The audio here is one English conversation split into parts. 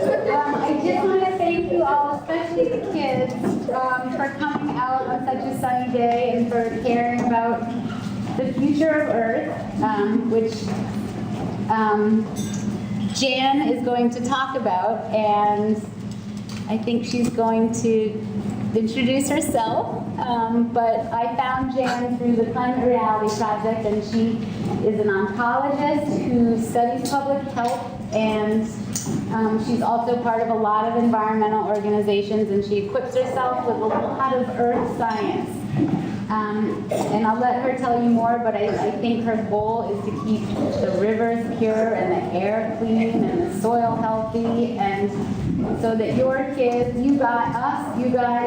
I just want to thank you all, especially the kids, for coming out on such a sunny day and for caring about the future of Earth, which Jan is going to talk about, and I think she's going to introduce herself. But I found Jan through the Climate Reality Project, and she is an oncologist who studies public health, and she's also part of a lot of environmental organizations, and she equips herself with a lot of earth science. And I'll let her tell you more, but I think her goal is to keep the rivers pure and the air clean and the soil healthy, and so that your kids, you guys,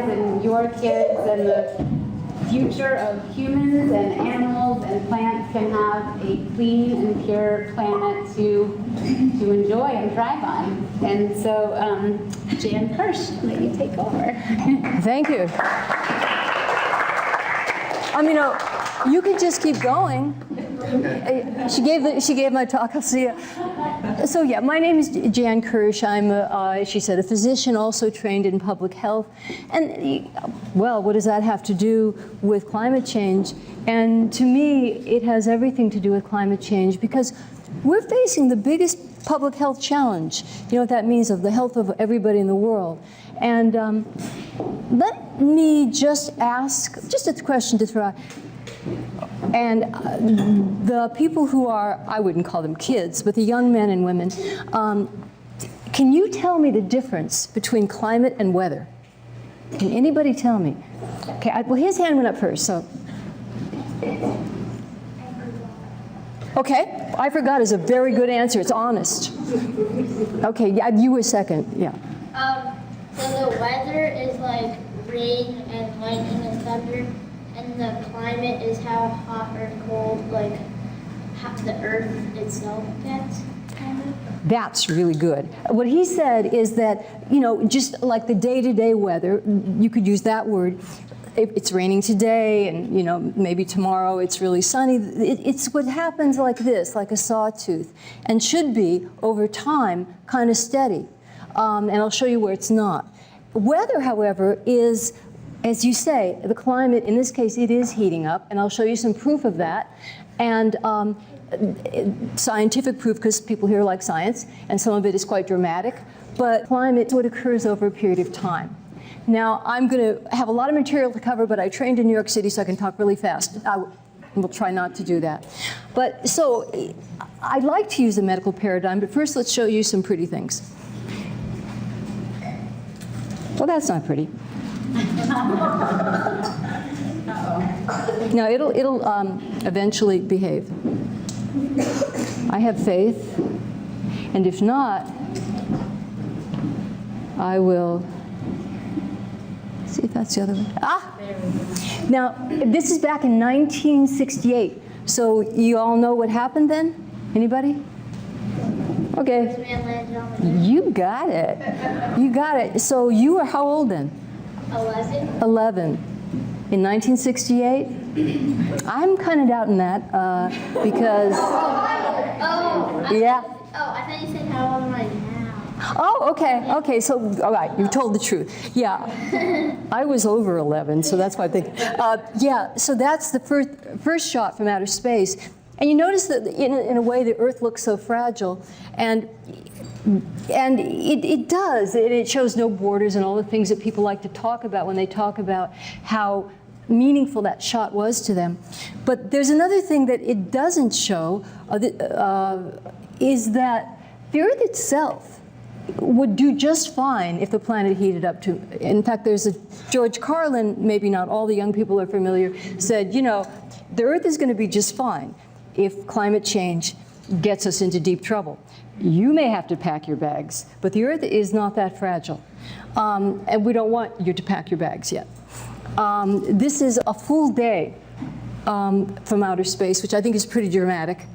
and your kids and the future of humans and animals and plants can have a clean and pure planet to enjoy and thrive on. And so, Jan Kirsch, let you take over. Thank you. You could just keep going. She gave my talk. I'll see you. So yeah, my name is Jan Kirsch. I'm, she said, a physician, also trained in public health. And well, what does that have to do with climate change? And to me, it has everything to do with climate change, because we're facing the biggest public health challenge. You know what that means, of the health of everybody in the world. And let me just ask, just a question to throw out. And the people who are, I wouldn't call them kids, but the young men and women, can you tell me the difference between climate and weather? Can anybody tell me? Okay, well, his hand went up first, so. Okay, I forgot is a very good answer. It's honest. Okay, yeah, you were second, yeah. So the weather is like rain and lightning and thunder, and the climate is how hot or cold, like, how the Earth itself gets, kind of. That's really good. What he said is that, you know, just like the day-to-day weather, you could use that word. It's raining today, and, you know, maybe tomorrow it's really sunny. It's what happens like this, like a sawtooth, and should be, over time, kind of steady. And I'll show you where it's not. Weather, however, is, as you say, the climate, in this case, it is heating up, and I'll show you some proof of that. And scientific proof, because people here like science, and some of it is quite dramatic. But climate is what occurs over a period of time. Now, I'm going to have a lot of material to cover, but I trained in New York City, so I can talk really fast. I will try not to do that. But so, I'd like to use the medical paradigm, but first let's show you some pretty things. Well, that's not pretty. No, it'll eventually behave. I have faith, and if not, I will see if that's the other one. Ah! Now, this is back in 1968. So you all know what happened then? Anybody? Okay. You got it. You got it. So you were how old then? 11. 11. In 1968? I'm kind of doubting that because... Yeah. Oh, I thought you said how old am I now? Oh, okay. Okay, so, all right, you told the truth. Yeah. I was over 11, so that's why I think. Yeah, so that's the first shot from outer space. And you notice that in a way the Earth looks so fragile, and it does. It shows no borders and all the things that people like to talk about when they talk about how meaningful that shot was to them. But there's another thing that it doesn't show, is that the Earth itself would do just fine if the planet heated up to. In fact, there's a George Carlin, maybe not all the young people are familiar, said, you know, the Earth is going to be just fine if climate change gets us into deep trouble. You may have to pack your bags, but the Earth is not that fragile. And we don't want you to pack your bags yet. This is a full day from outer space, which I think is pretty dramatic.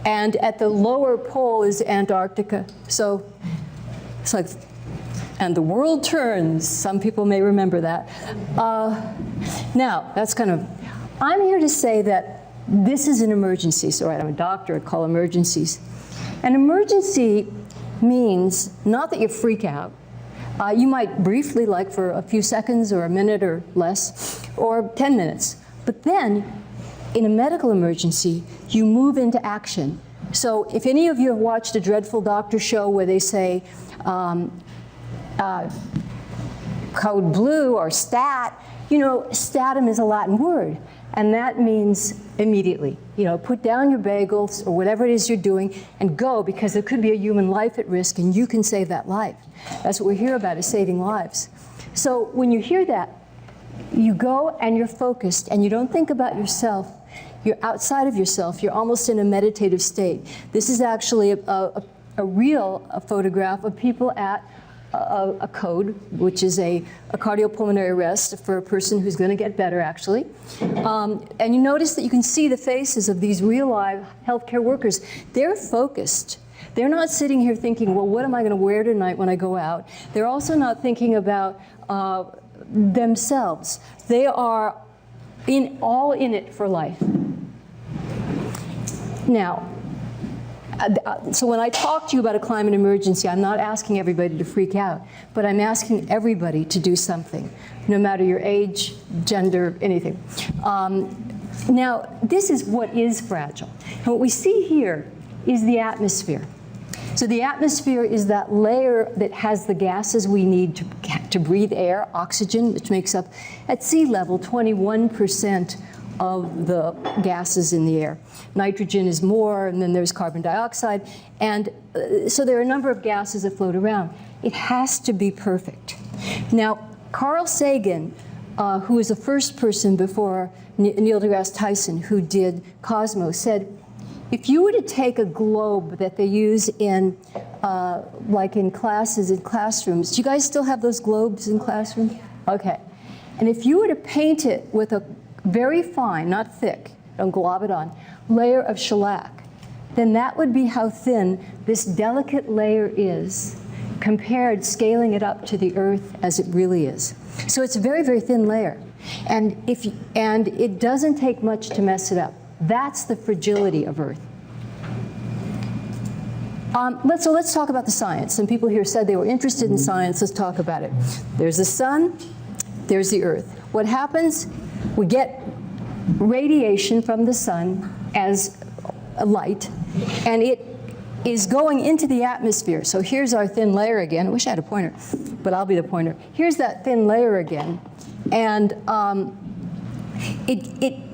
And at the lower pole is Antarctica. So it's like, and the world turns. Some people may remember that. Now, that's kind of, I'm here to say that this is an emergency. So, right, I'm a doctor, I call emergencies. An emergency means not that you freak out. You might briefly, like for a few seconds or a minute or less, or 10 minutes. But then, in a medical emergency, you move into action. So if any of you have watched a dreadful doctor show where they say, code blue or stat, you know, statum is a Latin word, and that means immediately. You know, put down your bagels or whatever it is you're doing and go, because there could be a human life at risk and you can save that life. That's what we hear about, is saving lives. So when you hear that, you go and you're focused and you don't think about yourself. You're outside of yourself. You're almost in a meditative state. This is actually a real photograph of people at a code, which is a cardiopulmonary arrest for a person who's going to get better, actually. And you notice that you can see the faces of these real live healthcare workers. They're focused. They're not sitting here thinking, well, what am I going to wear tonight when I go out? They're also not thinking about themselves. They are all in it for life. Now, so when I talk to you about a climate emergency, I'm not asking everybody to freak out, but I'm asking everybody to do something, no matter your age, gender, anything. Now, this is what is fragile. And what we see here is the atmosphere. So the atmosphere is that layer that has the gases we need to breathe air, oxygen, which makes up, at sea level, 21% of the gases in the air. Nitrogen is more, and then there's carbon dioxide. And so there are a number of gases that float around. It has to be perfect. Now, Carl Sagan, who was the first person before Neil deGrasse Tyson who did Cosmos, said, if you were to take a globe that they use in, like in classes, in classrooms, do you guys still have those globes in classrooms? Okay. And if you were to paint it with a very fine, not thick, don't glob it on, layer of shellac, then that would be how thin this delicate layer is compared, scaling it up to the Earth as it really is. So it's a very, very thin layer. And it doesn't take much to mess it up. That's the fragility of Earth. So let's talk about the science. Some people here said they were interested in science. Let's talk about it. There's the sun, there's the Earth. What happens? We get radiation from the sun as a light, and it is going into the atmosphere. So here's our thin layer again. I wish I had a pointer, but I'll be the pointer. Here's that thin layer again, and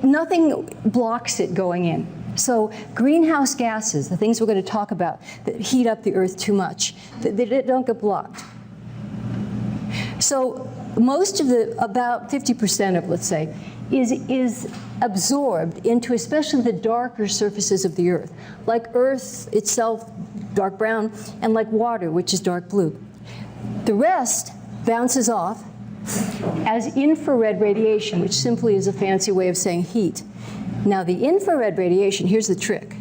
nothing blocks it going in. So greenhouse gases, the things we're going to talk about that heat up the Earth too much, they don't get blocked. So most of about 50% of, let's say, is absorbed into especially the darker surfaces of the Earth, like Earth itself, dark brown, and like water, which is dark blue. The rest bounces off as infrared radiation, which simply is a fancy way of saying heat. Now, the infrared radiation, here's the trick.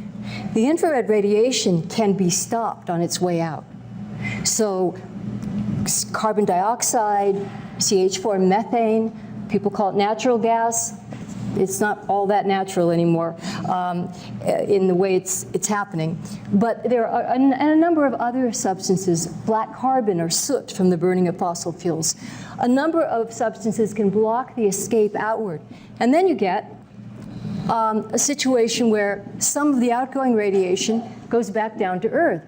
The infrared radiation can be stopped on its way out. So carbon dioxide, CH4, methane, people call it natural gas. It's not all that natural anymore in the way it's happening. But there are a number of other substances, black carbon or soot from the burning of fossil fuels. A number of substances can block the escape outward. And then you get a situation where some of the outgoing radiation goes back down to Earth.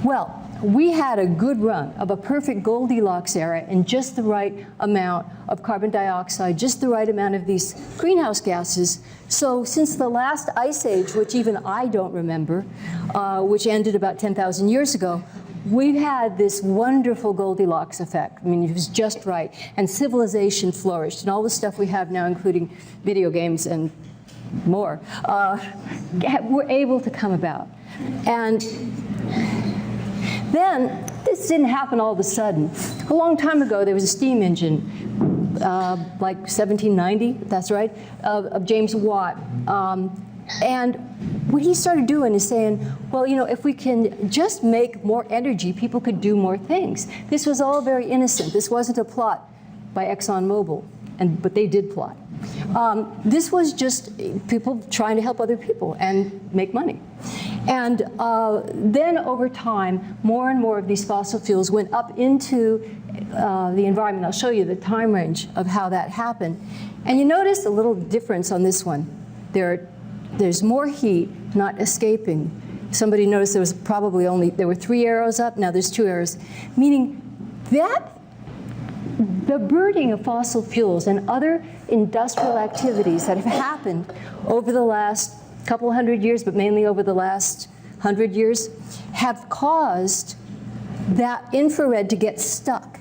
Well, we had a good run of a perfect Goldilocks era and just the right amount of carbon dioxide, just the right amount of these greenhouse gases. So since the last ice age, which even I don't remember, which ended about 10,000 years ago, we've had this wonderful Goldilocks effect. I mean, it was just right. And civilization flourished. And all the stuff we have now, including video games and more, were able to come about. And then, this didn't happen all of a sudden. A long time ago, there was a steam engine, like 1790, that's right, of James Watt. And what he started doing is saying, well, you know, if we can just make more energy, people could do more things. This was all very innocent. This wasn't a plot by ExxonMobil, but they did plot. This was just people trying to help other people and make money. And then over time, more and more of these fossil fuels went up into the environment. I'll show you the time range of how that happened. And you notice a little difference on this one. There's more heat not escaping. Somebody noticed there were 3 arrows up, now there's 2 arrows, meaning that the burning of fossil fuels and other industrial activities that have happened over the last couple hundred years, but mainly over the last 100 years, have caused that infrared to get stuck,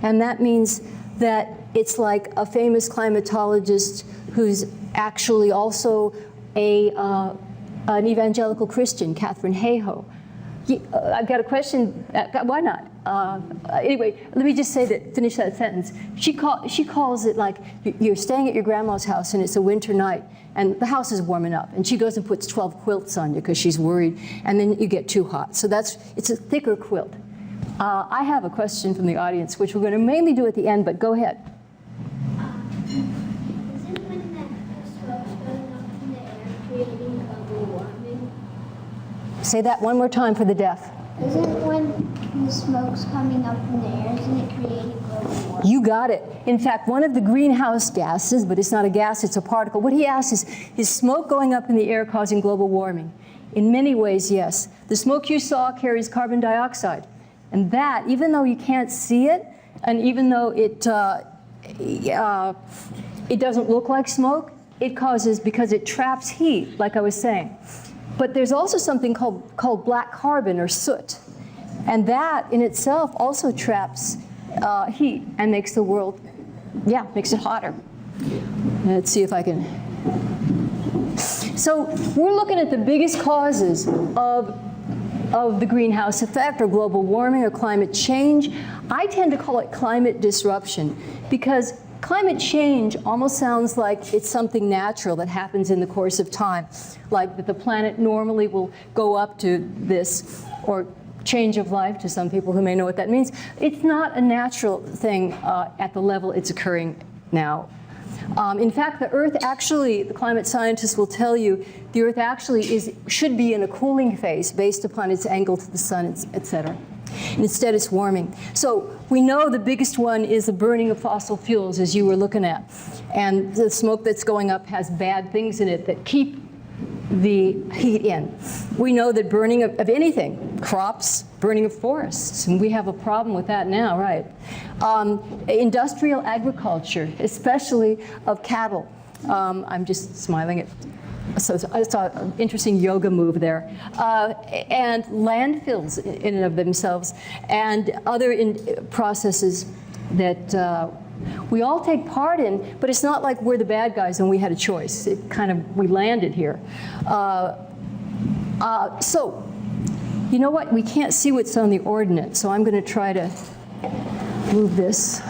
and that means that it's like a famous climatologist who's actually also an evangelical Christian, Catherine Hayhoe. I've got a question. Why not? Anyway, let me just say that. Finish that sentence. She calls it like you're staying at your grandma's house and it's a winter night and the house is warming up and she goes and puts 12 quilts on you because she's worried, and then you get too hot. So it's a thicker quilt. I have a question from the audience, which we're going to mainly do at the end, but go ahead. Isn't when that smoke's going up in the air creating global warming? Say that one more time for the deaf. Isn't when the smoke's coming up in the air, isn't it creating global warming? You got it. In fact, one of the greenhouse gases, but it's not a gas, it's a particle. What he asks is smoke going up in the air causing global warming? In many ways, yes. The smoke you saw carries carbon dioxide. And that, even though you can't see it, and even though it doesn't look like smoke, it causes, because it traps heat, like I was saying. But there's also something called black carbon or soot. And that in itself also traps heat and makes the world, makes it hotter. Let's see if I can. So we're looking at the biggest causes of the greenhouse effect or global warming or climate change. I tend to call it climate disruption because climate change almost sounds like it's something natural that happens in the course of time, like that the planet normally will go up to this, or change of life to some people who may know what that means. It's not a natural thing at the level it's occurring now. In fact, the Earth actually, the climate scientists will tell you, the Earth actually should be in a cooling phase based upon its angle to the sun, et cetera. And instead it's warming. So we know the biggest one is the burning of fossil fuels, as you were looking at. And the smoke that's going up has bad things in it that keep the heat in. We know that burning of anything, crops, burning of forests, and we have a problem with that now, right? Industrial agriculture, especially of cattle. I'm just smiling at, so I saw an interesting yoga move there. And landfills in and of themselves, and other processes that we all take part in, but it's not like we're the bad guys and we had a choice. It kind of, we landed here. So, you know what? We can't see what's on the ordinate, so I'm going to try to move this.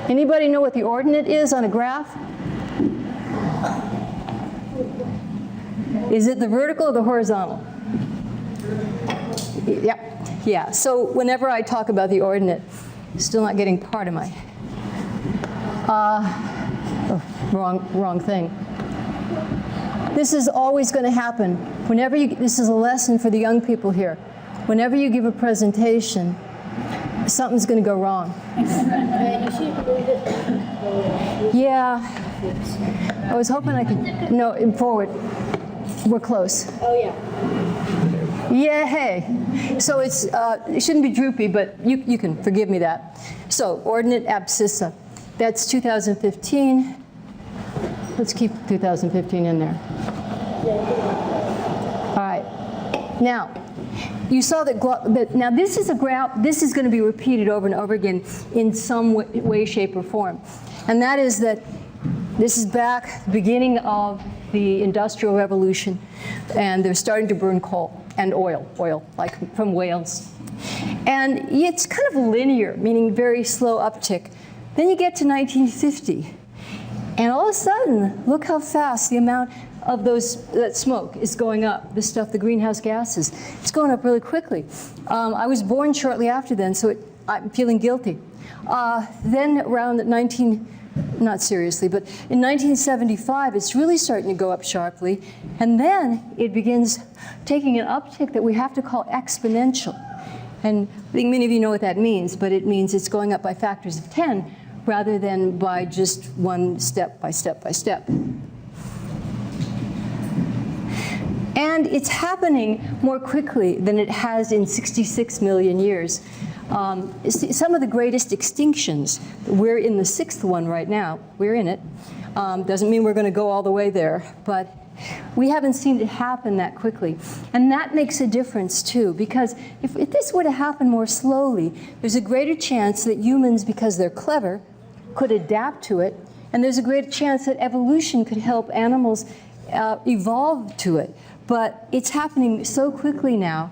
Anybody know what the ordinate is on a graph? Is it the vertical or the horizontal? Yep. Yeah, so whenever I talk about the ordinate, still not getting part of my, wrong thing. This is always going to happen. Whenever this is a lesson for the young people here. Whenever you give a presentation, something's going to go wrong. Yeah, I was hoping I could, no, forward. We're close. Oh, yeah. Yeah, hey. So it shouldn't be droopy, but you can forgive me that. So, ordinate abscissa. That's 2015. Let's keep 2015 in there. All right. Now, you saw that now this is a graph, this is going to be repeated over and over again in some way, shape, or form. And that is that this is back the beginning of the Industrial Revolution, and they're starting to burn coal and oil, like from whales. And it's kind of linear, meaning very slow uptick. Then you get to 1950, and all of a sudden, look how fast the amount of that smoke is going up, this stuff, the greenhouse gases. It's going up really quickly. I was born shortly after then, so I'm feeling guilty. Then around 1990, not seriously, but in 1975, it's really starting to go up sharply. And then it begins taking an uptick that we have to call exponential. And I think many of you know what that means, but it means it's going up by factors of 10 rather than by just one step by step by step. And it's happening more quickly than it has in 66 million years. Some of the greatest extinctions, we're in the 6th one right now, we're in it. Doesn't mean we're going to go all the way there, but we haven't seen it happen that quickly. And that makes a difference too, because if this were to happen more slowly, there's a greater chance that humans, because they're clever, could adapt to it, and there's a greater chance that evolution could help animals evolve to it. But it's happening so quickly now,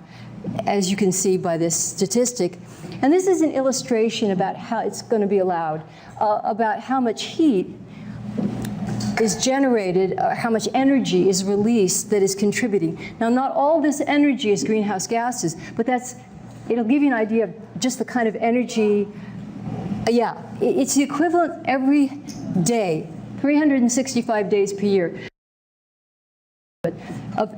as you can see by this statistic. And this is an illustration about how it's going to be allowed, about how much heat is generated, how much energy is released that is contributing. Now, not all this energy is greenhouse gases, but it'll give you an idea of just the kind of energy. Yeah, it's the equivalent every day, 365 days per year, of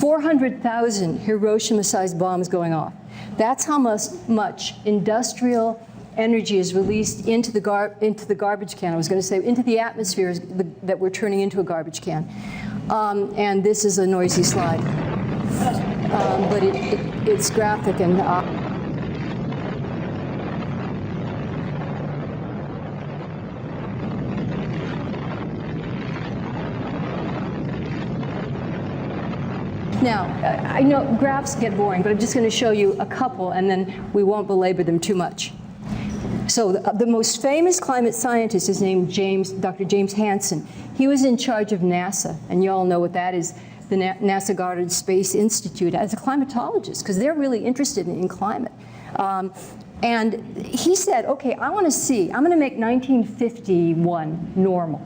400,000 Hiroshima-sized bombs going off. That's how much industrial energy is released into the garbage can. I was going to say into the atmosphere that we're turning into a garbage can. And this is a noisy slide, but it's graphic and. Now, I know graphs get boring, but I'm just going to show you a couple, and then we won't belabor them too much. So the most famous climate scientist is named Dr. James Hansen. He was in charge of NASA, and you all know what that is, the NASA Goddard Space Institute, as a climatologist, because they're really interested in climate. And he said, okay, I'm going to make 1951 normal.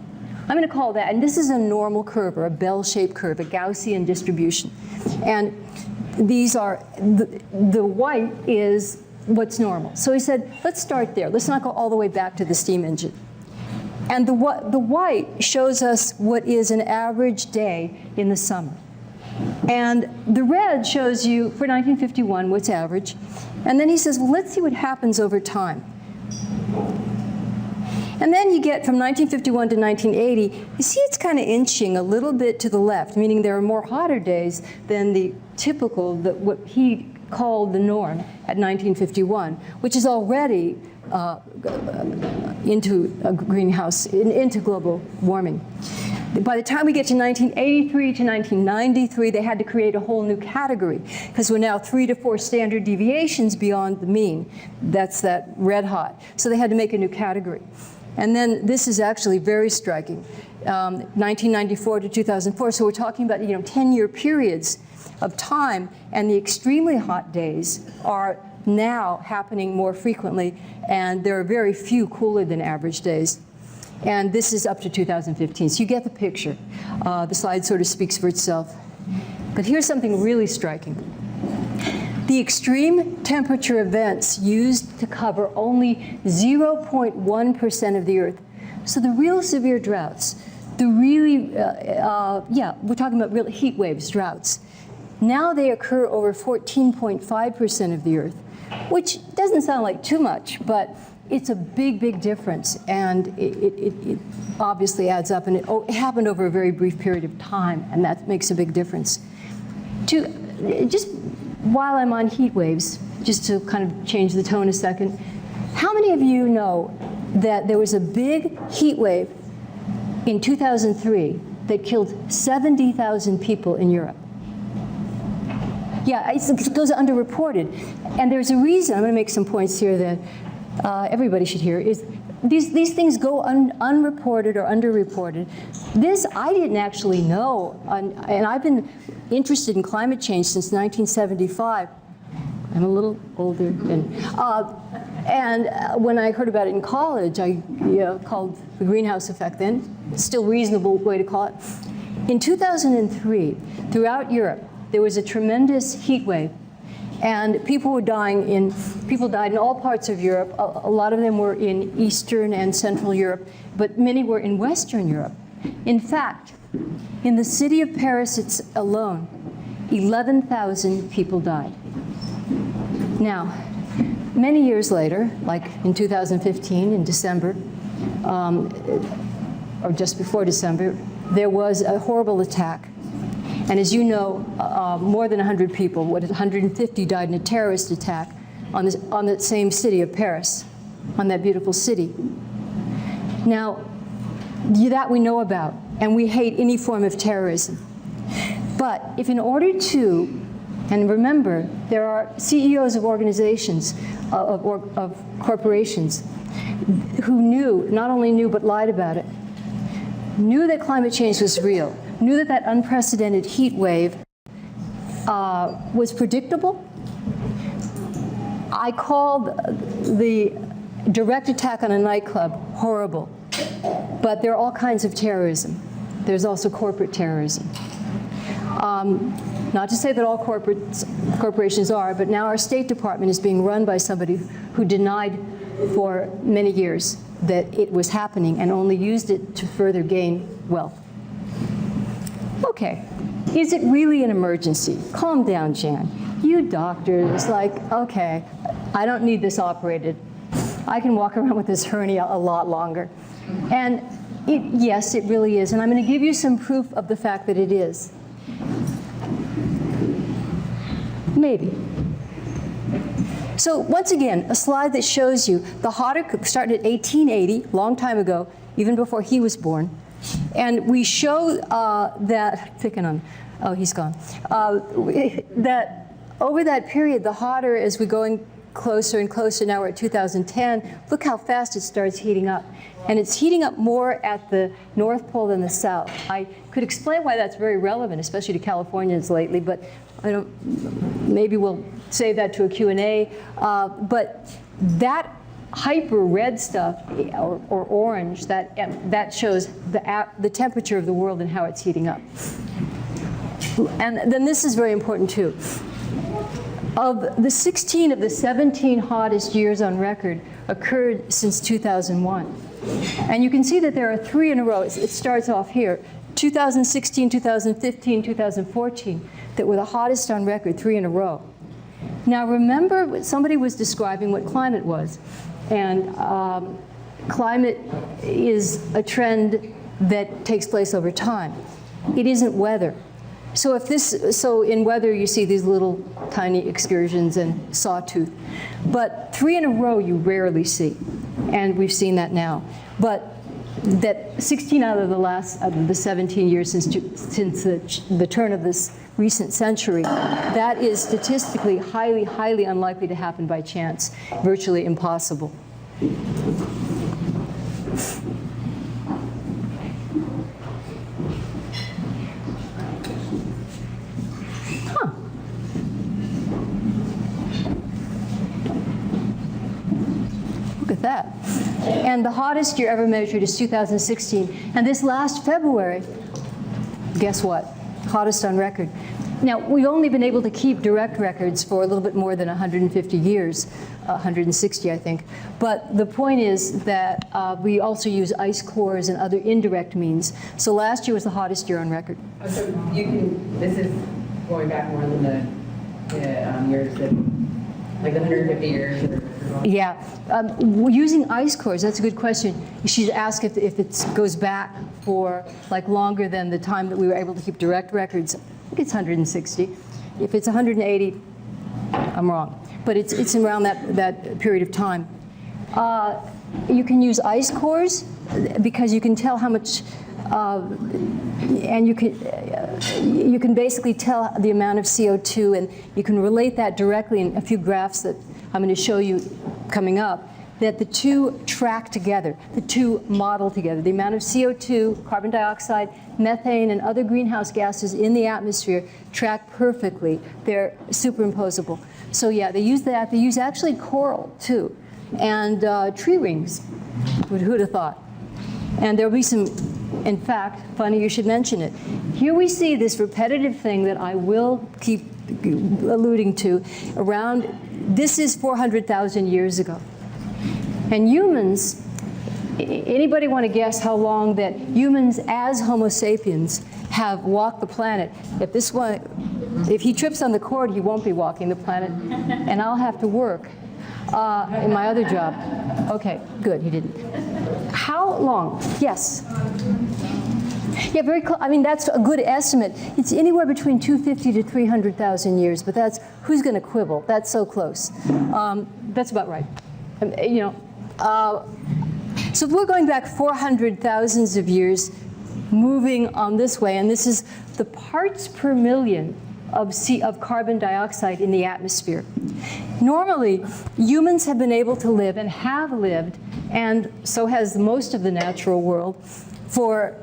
I'm going to call that, and this is a normal curve, or a bell-shaped curve, a Gaussian distribution. And these are, the white is what's normal. So he said, let's start there. Let's not go all the way back to the steam engine. And the white shows us what is an average day in the summer. And the red shows you, for 1951, what's average. And then he says, well, let's see what happens over time. And then you get from 1951 to 1980, you see it's kind of inching a little bit to the left, meaning there are more hotter days than the typical, what he called the norm at 1951, which is already into a greenhouse, into global warming. By the time we get to 1983 to 1993, they had to create a whole new category, because we're now 3 to 4 standard deviations beyond the mean. That's that red hot. So they had to make a new category. And then this is actually very striking, 1994 to 2004. So we're talking about 10-year periods of time, and the extremely hot days are now happening more frequently, and there are very few cooler than average days. And this is up to 2015, so you get the picture. The slide sort of speaks for itself. But here's something really striking. The extreme temperature events used to cover only 0.1% of the Earth. So the real severe droughts, the really, we're talking about real heat waves, droughts. Now they occur over 14.5% of the Earth, which doesn't sound like too much, but it's a big, big difference, and it obviously adds up, and it happened over a very brief period of time, and that makes a big difference. Just while I'm on heat waves, just to kind of change the tone a second, how many of you know that there was a big heat wave in 2003 that killed 70,000 people in Europe? Yeah, it goes underreported. And there's a reason, I'm going to make some points here that everybody should hear, is these things go unreported or underreported. This I didn't actually know, and I've been interested in climate change since 1975. I'm a little older than, and when I heard about it in college, I called the greenhouse effect then, still reasonable way to call it. In 2003, throughout Europe, there was a tremendous heat wave. And people died in all parts of Europe. A lot of them were in Eastern and Central Europe, but many were in Western Europe. In fact, in the city of Paris alone, 11,000 people died. Now, many years later, like in 2015, in December, or just before December, there was a horrible attack. And as you know, more than 100 people, 150 died in a terrorist attack on that same city of Paris, on that beautiful city. Now, that we know about, and we hate any form of terrorism. But if in order to, and remember, there are CEOs of organizations, of corporations, who not only knew, but lied about it, knew that climate change was real, knew that that unprecedented heat wave was predictable. I called the direct attack on a nightclub horrible, but there are all kinds of terrorism. There's also corporate terrorism. Not to say that all corporations are, but now our State Department is being run by somebody who denied for many years that it was happening and only used it to further gain wealth. Okay, is it really an emergency? Calm down, Jan. You doctors, like, okay, I don't need this operated. I can walk around with this hernia a lot longer. And yes, it really is. And I'm going to give you some proof of the fact that it is. Maybe. So once again, a slide that shows you the hotter started at 1880, long time ago, even before he was born. And we show that, picking on, oh, he's gone, that over that period, the hotter, as we're going closer and closer, now we're at 2010, look how fast it starts heating up. And it's heating up more at the North Pole than the South. I could explain why that's very relevant, especially to Californians lately, but I don't, maybe we'll save that to a Q&A. But that hyper red stuff, or orange, that shows the temperature of the world and how it's heating up. And then this is very important too. Of the 16 of the 17 hottest years on record occurred since 2001. And you can see that there are 3 in a row. It starts off here, 2016, 2015, 2014, that were the hottest on record, 3 in a row. Now remember, somebody was describing what climate was. And climate is a trend that takes place over time. It isn't weather. So in weather you see these little tiny excursions and sawtooth. But 3 in a row you rarely see. And we've seen that now. But that 16 out of the 17 years since the turn of this recent century, that is statistically highly, highly unlikely to happen by chance, virtually impossible. Huh. Look at that. And the hottest year ever measured is 2016. And this last February, guess what? Hottest on record. Now, we've only been able to keep direct records for a little bit more than 150 years, 160, I think. But the point is that we also use ice cores and other indirect means. So last year was the hottest year on record. So you can, this is going back more than the years that, like the 150 years? Or yeah. Using ice cores, that's a good question. You should ask if it goes back for like longer than the time that we were able to keep direct records. I think it's 160. If it's 180, I'm wrong. But it's around that period of time. You can use ice cores because you can tell how much, and you can basically tell the amount of CO2, and you can relate that directly in a few graphs that I'm going to show you coming up, that the two track together, the two model together. The amount of CO2, carbon dioxide, methane, and other greenhouse gases in the atmosphere track perfectly. They're superimposable. So yeah, they use that. They use actually coral too, and tree rings. Who'd have thought? And there'll be some In fact, funny you should mention it. Here we see this repetitive thing that I will keep alluding to around, this is 400,000 years ago. And humans, anybody want to guess how long that humans as Homo sapiens have walked the planet? If he trips on the cord, he won't be walking the planet, and I'll have to work in my other job. Okay, good, he didn't. How long? Yes. Yeah, very close. I mean, that's a good estimate. It's anywhere between 250 to 300,000 years, but that's, who's going to quibble? That's so close. That's about right. So if we're going back 400,000 of years, moving on this way, and this is the parts per million of carbon dioxide in the atmosphere. Normally, humans have been able to live and have lived, and so has most of the natural world, for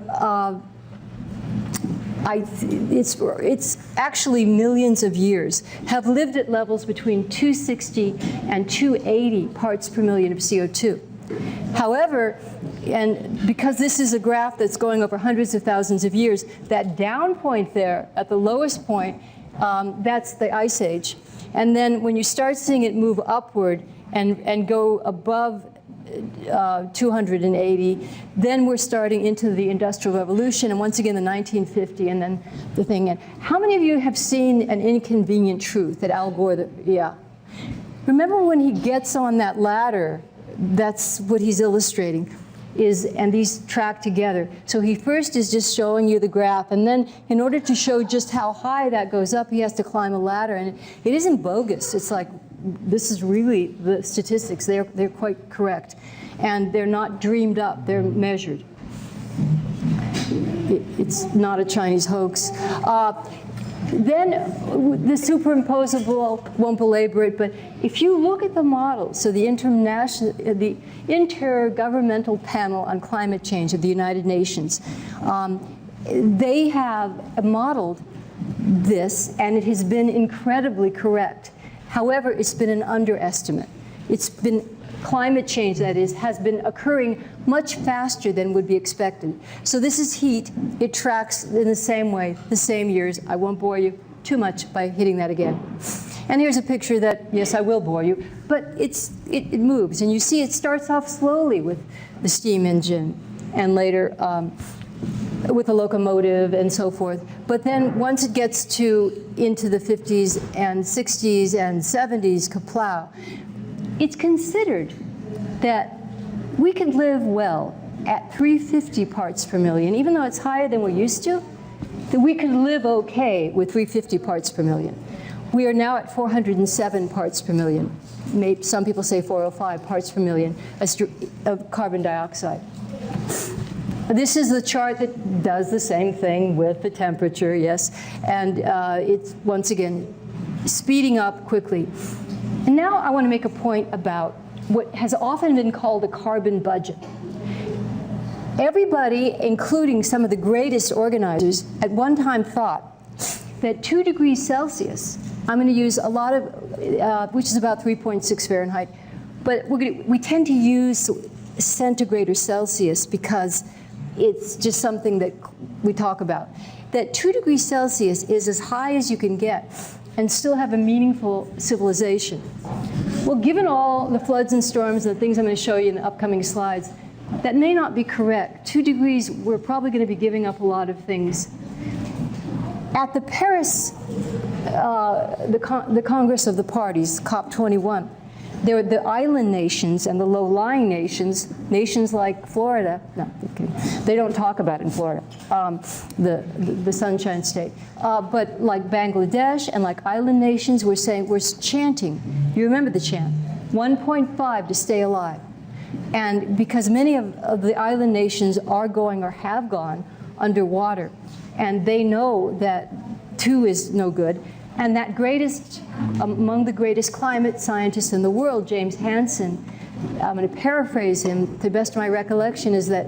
it's actually millions of years, have lived at levels between 260 and 280 parts per million of CO2. However, and because this is a graph that's going over hundreds of thousands of years, that down point there at the lowest point, that's the Ice Age. And then when you start seeing it move upward and go above 280, then we're starting into the Industrial Revolution, and once again the 1950, and then the thing. And how many of you have seen An Inconvenient Truth that Al Gore? Yeah. Remember when he gets on that ladder? That's what he's illustrating. And these track together. So he first is just showing you the graph, and then in order to show just how high that goes up, he has to climb a ladder. And it isn't bogus. It's like, this is really the statistics. They're quite correct. And they're not dreamed up. They're measured. It's not a Chinese hoax. Then the superimposable, won't belabor it, but if you look at the models, so the Intergovernmental Panel on Climate Change of the United Nations, they have modeled this, and it has been incredibly correct. However, it's been an underestimate. It's been climate change, that is, has been occurring much faster than would be expected. So this is heat. It tracks in the same way, the same years. I won't bore you too much by hitting that again. And here's a picture that, yes, I will bore you, but it moves. And you see it starts off slowly with the steam engine, and later with the locomotive and so forth. But then once it gets into the 50s and 60s and 70s, kaplow, it's considered that we can live well at 350 parts per million, even though it's higher than we're used to, that we can live okay with 350 parts per million. We are now at 407 parts per million. Maybe some people say 405 parts per million of carbon dioxide. This is the chart that does the same thing with the temperature, yes, and it's, once again, speeding up quickly. And now I want to make a point about what has often been called a carbon budget. Everybody, including some of the greatest organizers, at one time thought that 2 degrees Celsius, I'm going to use a lot of, which is about 3.6 Fahrenheit, but we tend to use centigrade or Celsius because it's just something that we talk about. That 2 degrees Celsius is as high as you can get and still have a meaningful civilization. Well, given all the floods and storms and the things I'm going to show you in the upcoming slides, that may not be correct. 2 degrees, we're probably going to be giving up a lot of things. At the Paris, the Congress of the Parties, COP21, there were the island nations and the low-lying nations, nations like Florida. No, okay. They don't talk about it in Florida, the Sunshine State. But like Bangladesh and like island nations, we're chanting. You remember the chant, 1.5 to stay alive. And because many of the island nations are going or have gone underwater, and they know that 2 is no good, and that among the greatest climate scientists in the world, James Hansen, I'm going to paraphrase him to the best of my recollection, is that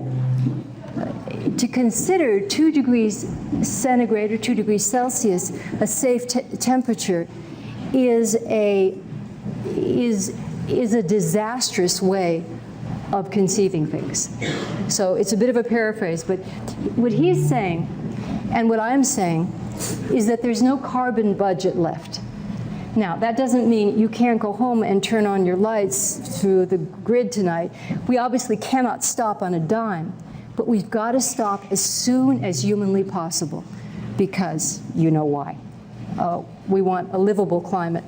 to consider 2 degrees centigrade or 2 degrees Celsius a safe temperature is a disastrous way of conceiving things. So it's a bit of a paraphrase, but what he's saying and what I'm saying is that there's no carbon budget left. Now, that doesn't mean you can't go home and turn on your lights through the grid tonight. We obviously cannot stop on a dime, but we've got to stop as soon as humanly possible, because you know why. We want a livable climate.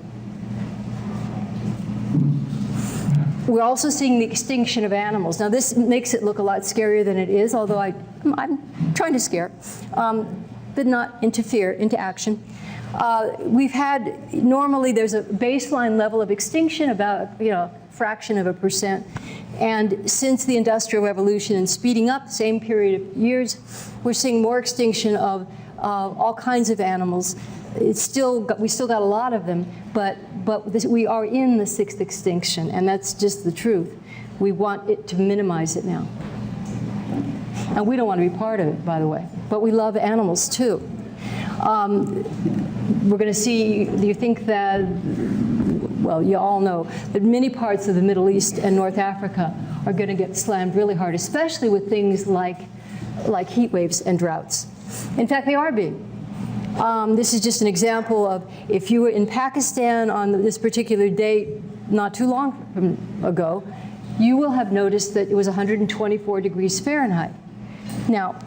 We're also seeing the extinction of animals. Now, this makes it look a lot scarier than it is, although I'm trying to scare, but not interfere into action. We've had, normally there's a baseline level of extinction, about, fraction of a %. And since the Industrial Revolution and speeding up, same period of years, we're seeing more extinction of all kinds of animals. We still got a lot of them, but we are in the 6th extinction, and that's just the truth. We want it to minimize it now. And we don't want to be part of it, by the way, but we love animals too. We're going to see, do you think that, well, you all know that many parts of the Middle East and North Africa are going to get slammed really hard, especially with things like heat waves and droughts. In fact, they are being. This is just an example of, if you were in Pakistan on this particular date not too long ago, you will have noticed that it was 124 degrees Fahrenheit. Now,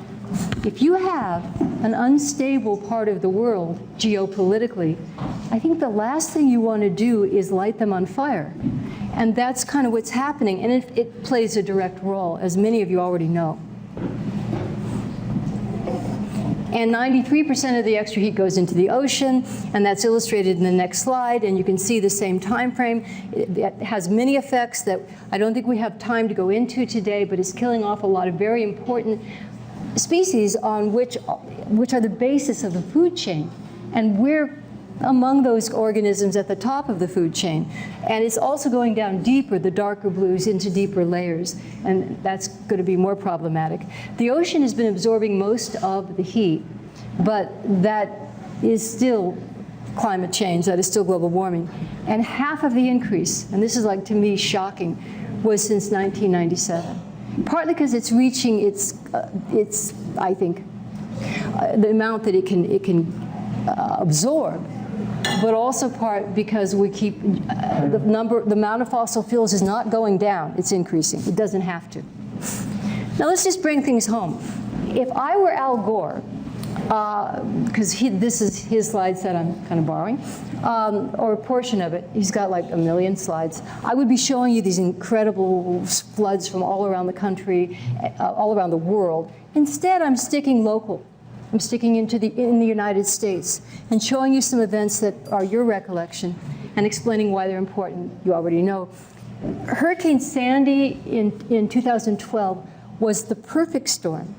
if you have an unstable part of the world geopolitically, I think the last thing you want to do is light them on fire. And that's kind of what's happening, and it plays a direct role, as many of you already know. And 93% of the extra heat goes into the ocean, and that's illustrated in the next slide, and you can see the same time frame. It has many effects that I don't think we have time to go into today, but it's killing off a lot of very important species on which are the basis of the food chain. And we're among those organisms at the top of the food chain. And it's also going down deeper, the darker blues, into deeper layers. And that's going to be more problematic. The ocean has been absorbing most of the heat, but that is still climate change, that is still global warming. And half of the increase, and this is, like, to me, shocking, was since 1997. Partly because it's reaching its I think, the amount that it can absorb, but also part because we keep, the amount of fossil fuels is not going down, it's increasing. It doesn't have to. Now let's just bring things home. If I were Al Gore, because this is his slides that I'm kind of borrowing, or a portion of it. He's got like 1 million slides. I would be showing you these incredible floods from all around the country, all around the world. Instead, I'm sticking local. I'm sticking in the United States and showing you some events that are your recollection and explaining why they're important. You already know. Hurricane Sandy in 2012 was the perfect storm,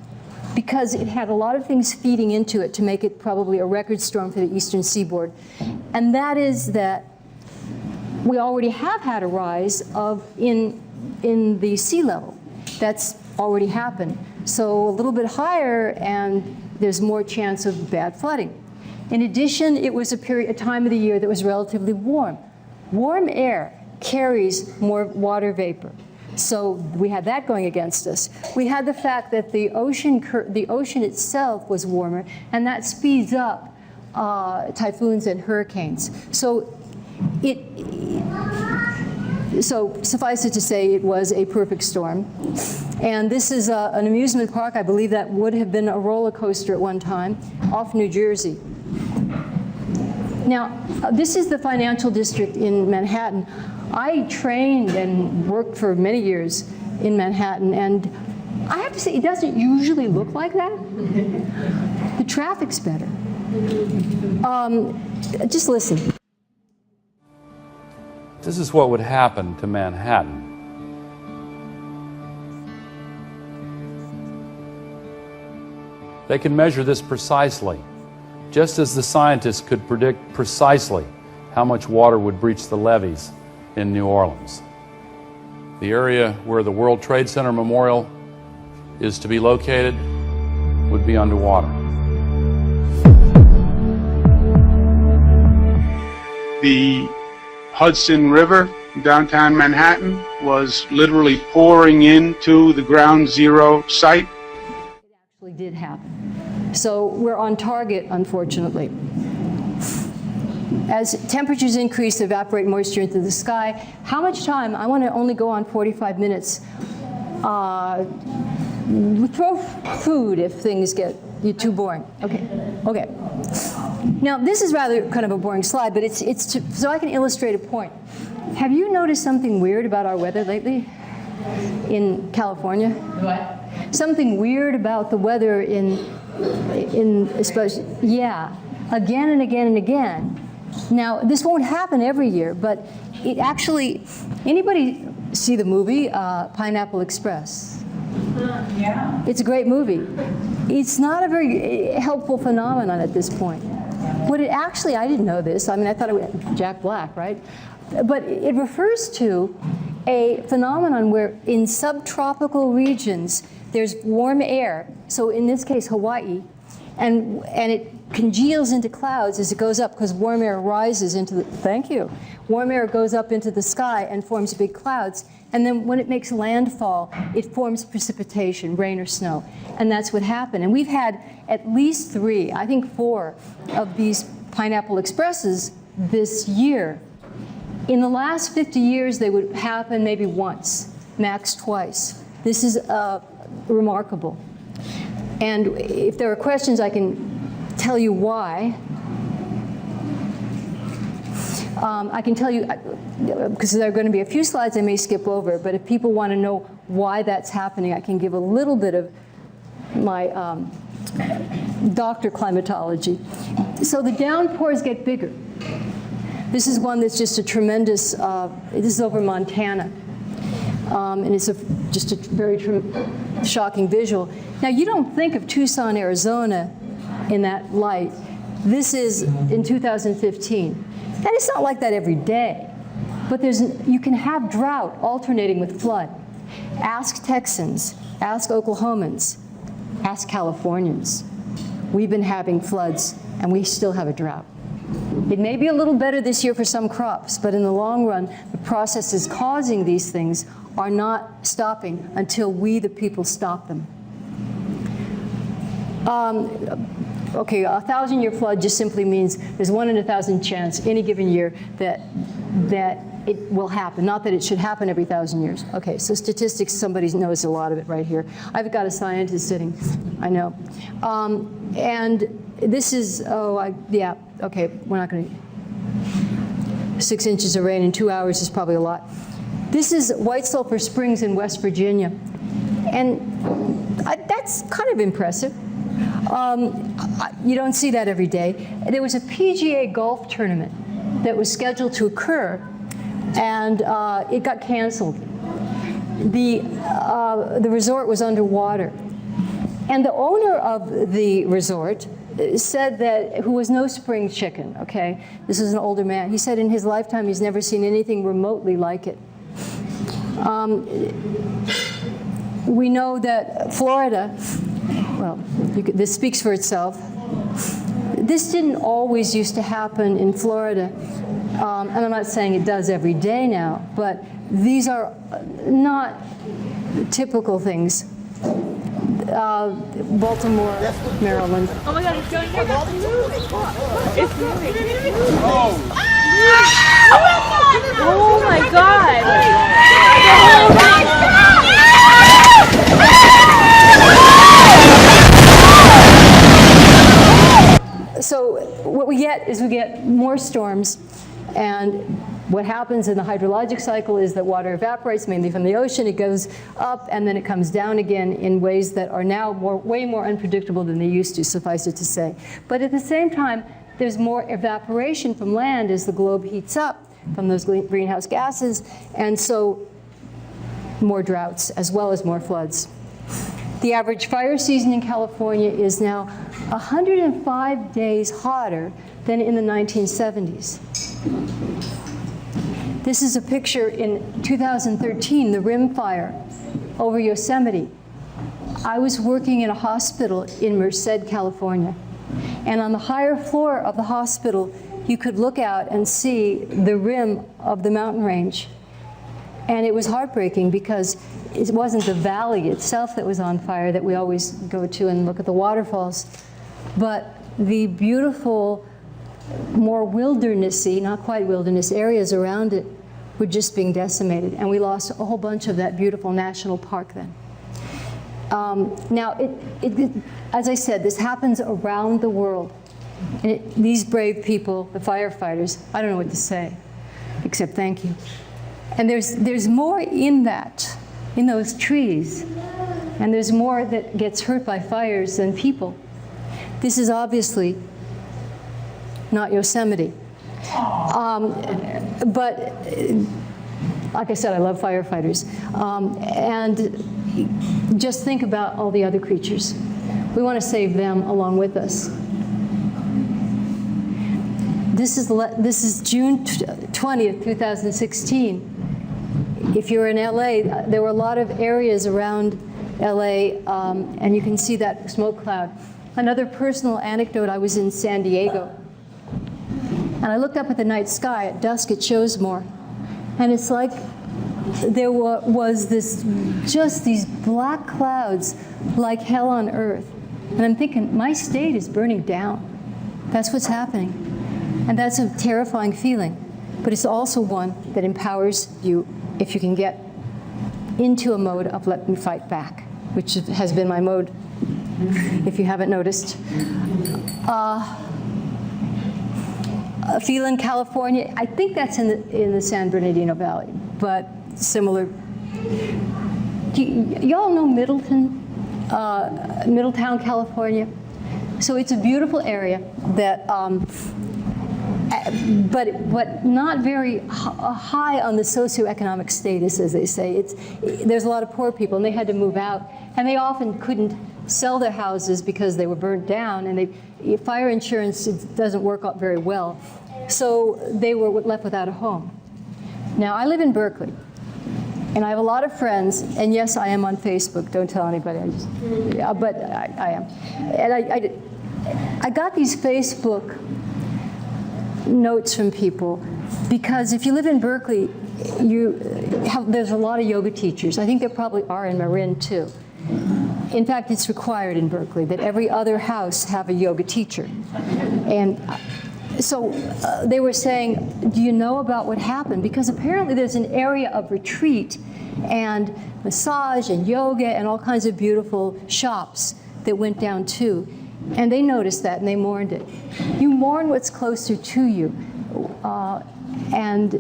because it had a lot of things feeding into it to make it probably a record storm for the eastern seaboard. And that is that we already have had a rise in the sea level. That's already happened. So a little bit higher, and there's more chance of bad flooding. In addition, it was a time of the year that was relatively warm. Warm air carries more water vapor. So we had that going against us. We had the fact that the ocean itself was warmer, and that speeds up typhoons and hurricanes. So suffice it to say, it was a perfect storm. And this is an amusement park. I believe that would have been a roller coaster at one time, off New Jersey. Now, this is the financial district in Manhattan. I trained and worked for many years in Manhattan, and I have to say, it doesn't usually look like that. The traffic's better. Just listen. This is what would happen to Manhattan. They can measure this precisely, just as the scientists could predict precisely how much water would breach the levees in New Orleans. The area where the World Trade Center Memorial is to be located would be underwater. The Hudson River downtown Manhattan was literally pouring into the ground zero site. It actually did happen. So we're on target, unfortunately. As temperatures increase, evaporate moisture into the sky. How much time? I want to only go on 45 minutes. Throw food if things get too boring. Okay. Okay. Now this is rather kind of a boring slide, but it's so I can illustrate a point. Have you noticed something weird about our weather lately in California? What? Something weird about the weather in especially, yeah, again and again and again. Now this won't happen every year, but it actually. Anybody see the movie Pineapple Express? Yeah. It's a great movie. It's not a very helpful phenomenon at this point. What it actually, I didn't know this. I mean, I thought it was Jack Black, right? But it refers to a phenomenon where in subtropical regions there's warm air. So in this case, Hawaii, and it congeals into clouds as it goes up because warm air rises into the. Thank you. Warm air goes up into the sky and forms big clouds. And then when it makes landfall, it forms precipitation, rain or snow. And that's what happened. And we've had at least 3, I think 4, of these Pineapple Expresses this year. In the last 50 years, they would happen maybe once, max twice. This is remarkable. And if there are questions, I can tell you why. I can tell you, because there are going to be a few slides I may skip over, but if people want to know why that's happening, I can give a little bit of my doctor climatology. So the downpours get bigger. This is one that's just a tremendous, this is over Montana. And it's just a very shocking visual. Now, you don't think of Tucson, Arizona in that light. This is in 2015. And it's not like that every day. But you can have drought alternating with flood. Ask Texans, ask Oklahomans, ask Californians. We've been having floods, and we still have a drought. It may be a little better this year for some crops, but in the long run, the processes causing these things are not stopping until we, the people, stop them. Okay, a 1,000-year flood just simply means there's 1 in 1,000 chance any given year that it will happen. Not that it should happen every 1,000 years. Okay, so statistics, somebody knows a lot of it right here. I've got a scientist sitting, I know. And this is, yeah, okay, we're not going to, 6 inches of rain in 2 hours is probably a lot. This is White Sulphur Springs in West Virginia. And that's kind of impressive. You don't see that every day. There was a PGA golf tournament that was scheduled to occur, and it got canceled. The resort was underwater. And the owner of the resort said that, who was no spring chicken, okay? This is an older man. He said in his lifetime he's never seen anything remotely like it. We know that Florida, well, this speaks for itself. This didn't always used to happen in Florida. And I'm not saying it does every day now, but these are not typical things. Baltimore, Maryland. Oh my God, it's going here. It's moving. Oh my God. So what we get is we get more storms, and what happens in the hydrologic cycle is that water evaporates mainly from the ocean. It goes up and then it comes down again in ways that are now way more unpredictable than they used to, suffice it to say. But at the same time, there's more evaporation from land as the globe heats up from those greenhouse gases, and so more droughts as well as more floods. The average fire season in California is now 105 days hotter than in the 1970s. This is a picture in 2013, the Rim Fire over Yosemite. I was working in a hospital in Merced, California. And on the higher floor of the hospital, you could look out and see the rim of the mountain range. And it was heartbreaking because it wasn't the valley itself that was on fire that we always go to and look at the waterfalls, but the beautiful, more wildernessy, not quite wilderness, areas around it were just being decimated. And we lost a whole bunch of that beautiful national park then. Now, as I said, this happens around the world. And these brave people, the firefighters, I don't know what to say, except thank you. And there's more in that, in those trees. And there's more that gets hurt by fires than people. This is obviously not Yosemite. But like I said, I love firefighters. And just think about all the other creatures. We want to save them along with us. This is June 20th, 2016. If you're in LA, there were a lot of areas around LA, and you can see that smoke cloud. Another personal anecdote, I was in San Diego, and I looked up at the night sky. At dusk, it shows more. And it's like there was just these black clouds like hell on earth. And I'm thinking, my state is burning down. That's what's happening. And that's a terrifying feeling. But it's also one that empowers you if you can get into a mode of let me fight back, which has been my mode, if you haven't noticed. Phelan, California, I think that's in the San Bernardino Valley, but similar. Y'all know Middletown, California? So it's a beautiful area that, but not very high on the socioeconomic status, as they say. There's a lot of poor people, and they had to move out, and they often couldn't sell their houses because they were burnt down, and fire insurance doesn't work out very well. So they were left without a home. Now, I live in Berkeley, and I have a lot of friends, and yes, I am on Facebook. Don't tell anybody. But I am. And I got these Facebook notes from people because if you live in Berkeley, there's a lot of yoga teachers. I think there probably are in Marin too. In fact, it's required in Berkeley that every other house have a yoga teacher. And so they were saying, do you know about what happened? Because apparently there's an area of retreat and massage and yoga and all kinds of beautiful shops that went down too. And they noticed that and they mourned it. You mourn what's closer to you. And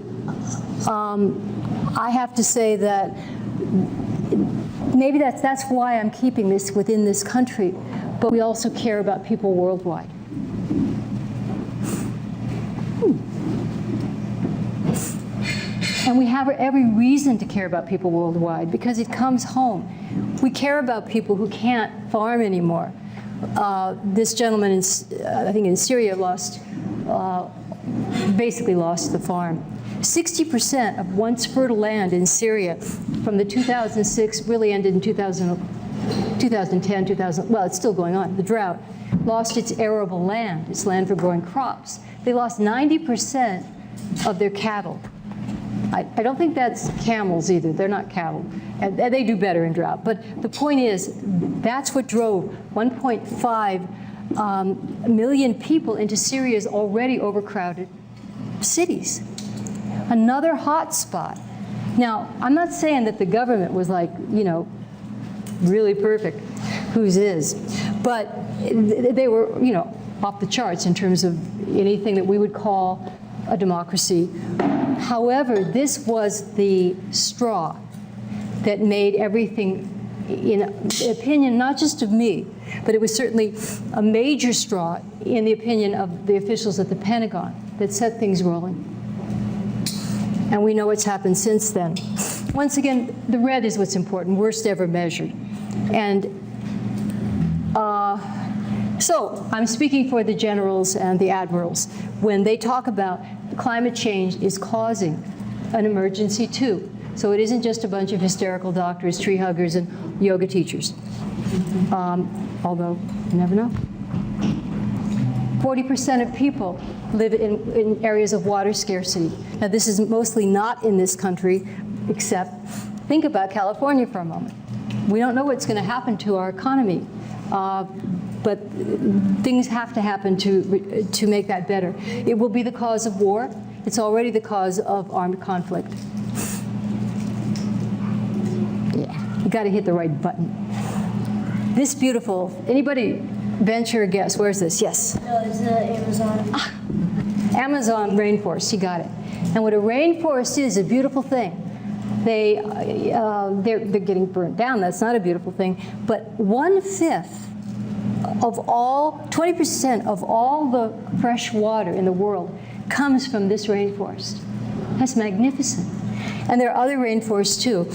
I have to say that maybe that's why I'm keeping this within this country, but we also care about people worldwide. And we have every reason to care about people worldwide because it comes home. We care about people who can't farm anymore. This gentleman, I think in Syria, basically lost the farm. 60% of once fertile land in Syria from the 2006 really ended in 2010, well, it's still going on, the drought, lost its arable land, its land for growing crops. They lost 90% of their cattle. I don't think that's camels either. They're not cattle. And they do better in drought. But the point is, that's what drove 1.5 million people into Syria's already overcrowded cities. Another hot spot. Now, I'm not saying that the government was like, really perfect. Whose is? But they were, off the charts in terms of anything that we would call a democracy. However, this was the straw that made everything, in opinion, not just of me, but it was certainly a major straw in the opinion of the officials at the Pentagon that set things rolling. And we know what's happened since then. Once again, the red is what's important, worst ever measured. And so I'm speaking for the generals and the admirals when they talk about climate change is causing an emergency too. So it isn't just a bunch of hysterical doctors, tree huggers, and yoga teachers. Although, you never know. 40% of people live in areas of water scarcity. Now, this is mostly not in this country, except think about California for a moment. We don't know what's going to happen to our economy, but things have to happen to make that better. It will be the cause of war. It's already the cause of armed conflict. Yeah, you got to hit the right button. This beautiful, anybody venture a guess? Where's this? Yes? No, it's the Amazon. Amazon rainforest, you got it. And what a rainforest is a beautiful thing. They're getting burnt down, that's not a beautiful thing, but 1/5 of all, 20% of all the fresh water in the world comes from this rainforest. That's magnificent. And there are other rainforests too.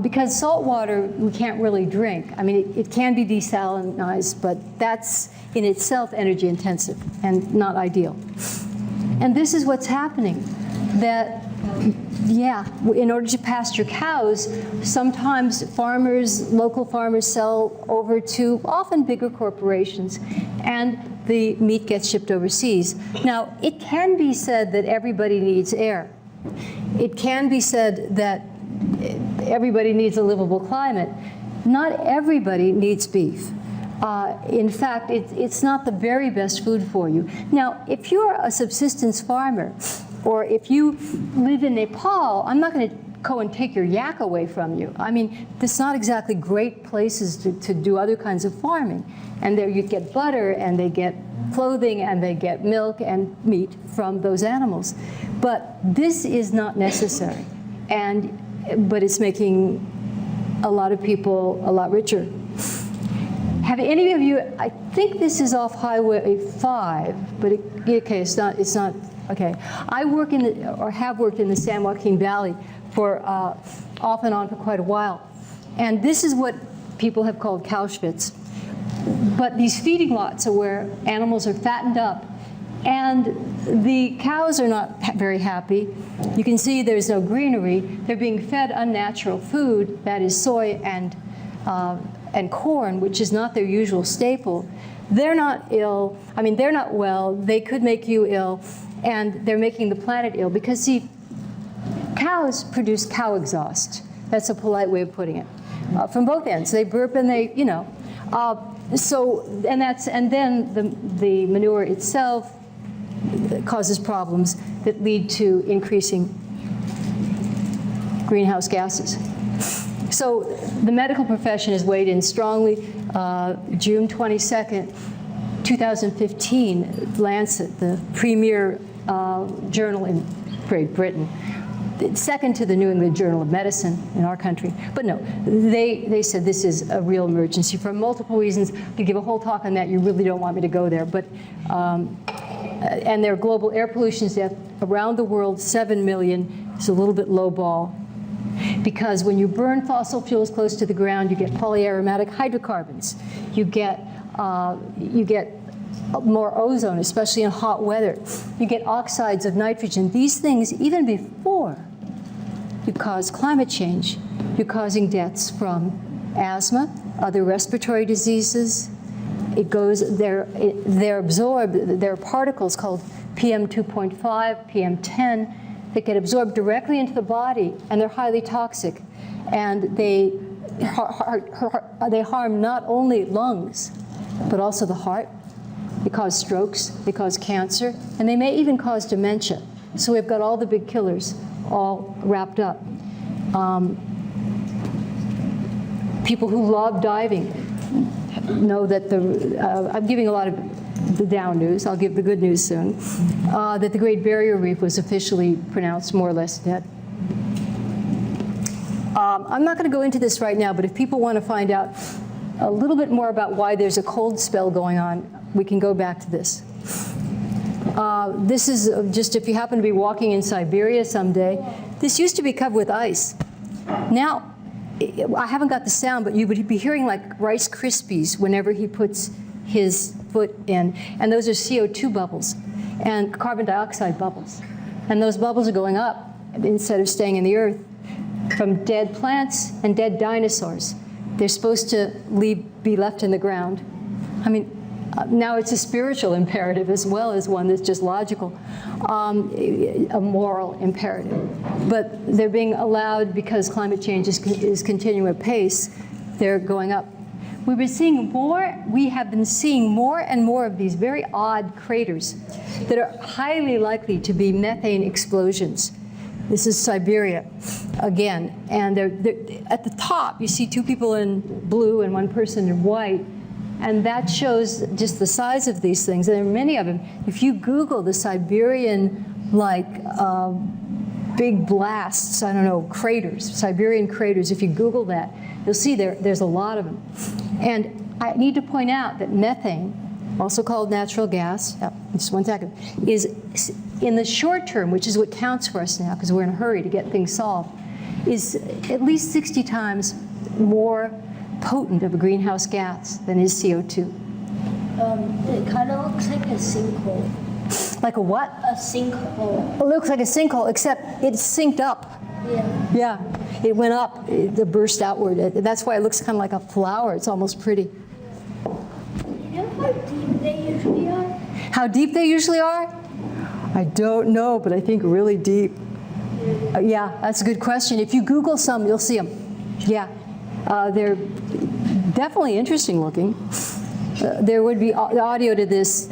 Because salt water we can't really drink. I mean, it can be desalinized, but that's in itself energy intensive and not ideal. And this is what's happening, that, yeah, in order to pasture cows, sometimes farmers, local farmers sell over to often bigger corporations, and the meat gets shipped overseas. Now, it can be said that everybody needs air. It can be said that everybody needs a livable climate. Not everybody needs beef. In fact, it's not the very best food for you. Now, if you're a subsistence farmer, or if you live in Nepal, I'm not going to go and take your yak away from you. I mean, it's not exactly great places to do other kinds of farming. And there you get butter, and they get clothing, and they get milk and meat from those animals. But this is not necessary. But it's making a lot of people a lot richer. Have any of you, I think this is off Highway 5, but okay, it's not, okay. I work have worked in the San Joaquin Valley for off and on for quite a while. And this is what people have called Cowspits. But these feeding lots are where animals are fattened up. And the cows are not very happy. You can see there's no greenery. They're being fed unnatural food, that is soy and corn, which is not their usual staple. They're not ill. I mean, they're not well. They could make you ill. And they're making the planet ill. Because, see, cows produce cow exhaust. That's a polite way of putting it. From both ends. They burp and they, you know. And then the manure itself causes problems that lead to increasing greenhouse gases. So the medical profession has weighed in strongly. June 22nd, 2015, Lancet, the premier journal in Great Britain, second to the New England Journal of Medicine in our country. But no, they said this is a real emergency for multiple reasons. I could give a whole talk on that. You really don't want me to go there. But and their global air pollution death around the world, 7 million, is a little bit low ball. Because when you burn fossil fuels close to the ground, you get polyaromatic hydrocarbons. You get more ozone, especially in hot weather. You get oxides of nitrogen. These things, even before you cause climate change, you're causing deaths from asthma, other respiratory diseases. They're absorbed. There are particles called PM2.5, PM10 that get absorbed directly into the body, and they're highly toxic. And they harm not only lungs, but also the heart. They cause strokes, they cause cancer, and they may even cause dementia. So we've got all the big killers all wrapped up. People who love diving know that I'm giving a lot of the down news. I'll give the good news soon. That the Great Barrier Reef was officially pronounced more or less dead. I'm not going to go into this right now, but if people want to find out a little bit more about why there's a cold spell going on, we can go back to this. This is just if you happen to be walking in Siberia someday. This used to be covered with ice. Now, I haven't got the sound, but you would be hearing like Rice Krispies whenever he puts his foot in. And those are CO2 bubbles and carbon dioxide bubbles. And those bubbles are going up instead of staying in the earth from dead plants and dead dinosaurs. They're supposed to be left in the ground. I mean, Now it's a spiritual imperative as well as one that's just logical, a moral imperative. But they're being allowed, because climate change is continuing at pace, they're going up. We have been seeing more and more of these very odd craters that are highly likely to be methane explosions. This is Siberia again, and they're at the top you see two people in blue and one person in white, and that shows just the size of these things. And there are many of them. If you Google the Siberian big blasts, I don't know, craters, Siberian craters, if you Google that, you'll see there's a lot of them. And I need to point out that methane, also called natural gas, just one second, is in the short term, which is what counts for us now because we're in a hurry to get things solved, is at least 60 times more potent of a greenhouse gas than is CO2. It kind of looks like a sinkhole. Like a what? A sinkhole. It looks like a sinkhole, except it's synced up. Yeah. Yeah, it went up, it burst outward. That's why it looks kind of like a flower. It's almost pretty. You know how deep they usually are? How deep they usually are? I don't know, but I think really deep. Yeah, that's a good question. If you Google some, you'll see them. Yeah, they're definitely interesting looking. There would be audio to this.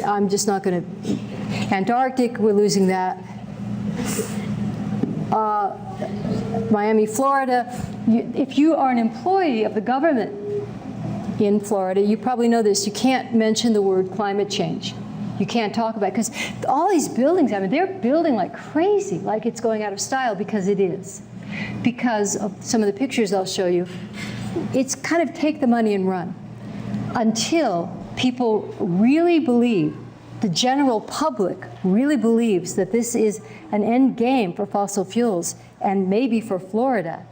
I'm just not going to. Antarctic, we're losing that. Miami, Florida. If you are an employee of the government in Florida, you probably know this. You can't mention the word climate change. You can't talk about it because all these buildings, I mean, they're building like crazy, like it's going out of style, because it is. Because of some of the pictures I'll show you, it's kind of take the money and run until people really believe, the general public really believes that this is an end game for fossil fuels and maybe for Florida.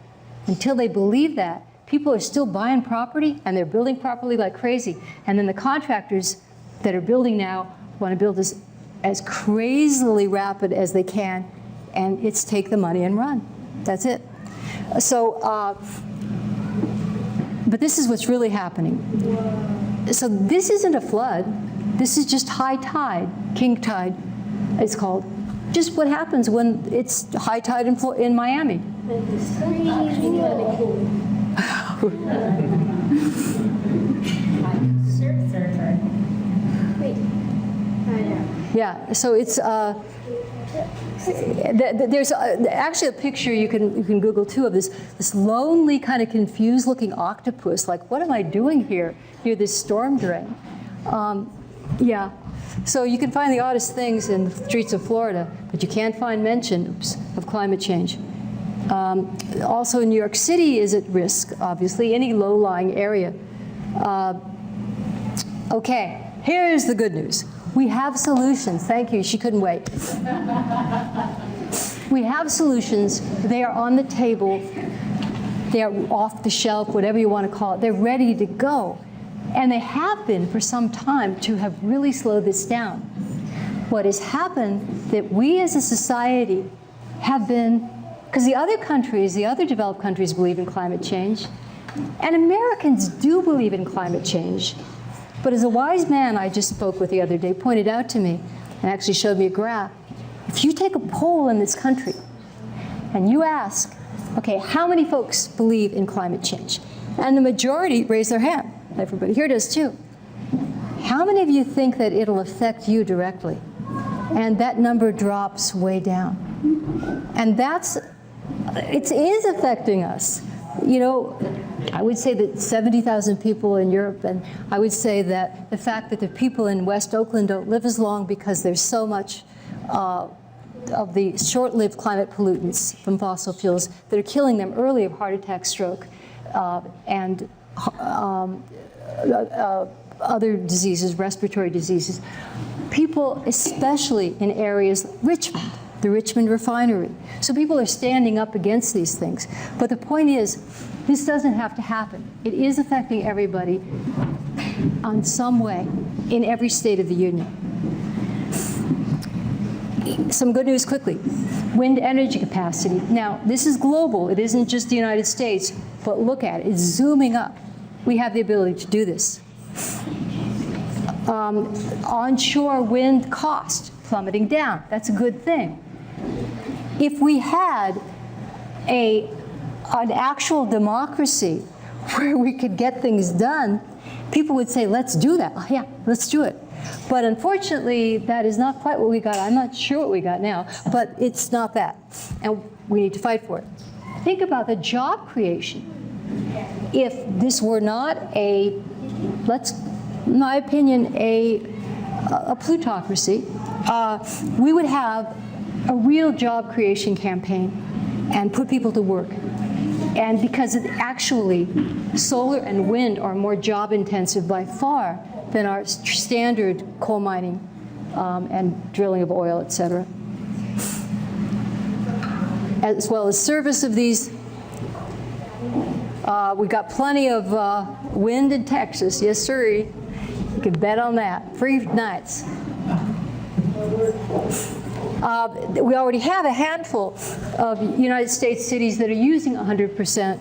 Until they believe that, people are still buying property and they're building properly like crazy. And then the contractors that are building now want to build this as crazily rapid as they can, and it's take the money and run. That's it. So, but this is what's really happening. So this isn't a flood. This is just high tide, king tide, it's called. Just what happens when it's high tide in Miami. Yeah, so it's, there's actually a picture you can Google too of this lonely, kind of confused looking octopus, like, what am I doing here near this storm drain? Yeah, so you can find the oddest things in the streets of Florida, but you can't find mention of climate change. Also, New York City is at risk, obviously, any low-lying area. Okay, here's the good news. We have solutions. Thank you, she couldn't wait. We have solutions. They are on the table. They are off the shelf, whatever you want to call it. They're ready to go. And they have been for some time to have really slowed this down. What has happened that we as a society have been, because the other countries, the other developed countries believe in climate change, and Americans do believe in climate change. But as a wise man I just spoke with the other day pointed out to me, and actually showed me a graph, if you take a poll in this country and you ask, okay, how many folks believe in climate change? And the majority raise their hand. Everybody here does too. How many of you think that it'll affect you directly? And that number drops way down. And it is affecting us. You know, I would say that 70,000 people in Europe, and I would say that the fact that the people in West Oakland don't live as long because there's so much of the short-lived climate pollutants from fossil fuels that are killing them early of heart attack, stroke, and other diseases, respiratory diseases. People, especially in areas like Richmond, the Richmond refinery. So people are standing up against these things. But the point is, this doesn't have to happen. It is affecting everybody on some way in every state of the union. Some good news quickly. Wind energy capacity. Now, this is global. It isn't just the United States, but look at it. It's zooming up. We have the ability to do this. onshore wind cost plummeting down. That's a good thing. If we had an actual democracy where we could get things done, people would say, let's do that. Oh, yeah, let's do it. But unfortunately, that is not quite what we got. I'm not sure what we got now, but it's not that. And we need to fight for it. Think about the job creation. If this were not in my opinion, a plutocracy, we would have a real job creation campaign and put people to work. And because actually, solar and wind are more job intensive by far than our standard coal mining and drilling of oil, et cetera. As well as service of these. We got plenty of wind in Texas, yes sir. You can bet on that. Free nights. We already have a handful of United States cities that are using 100%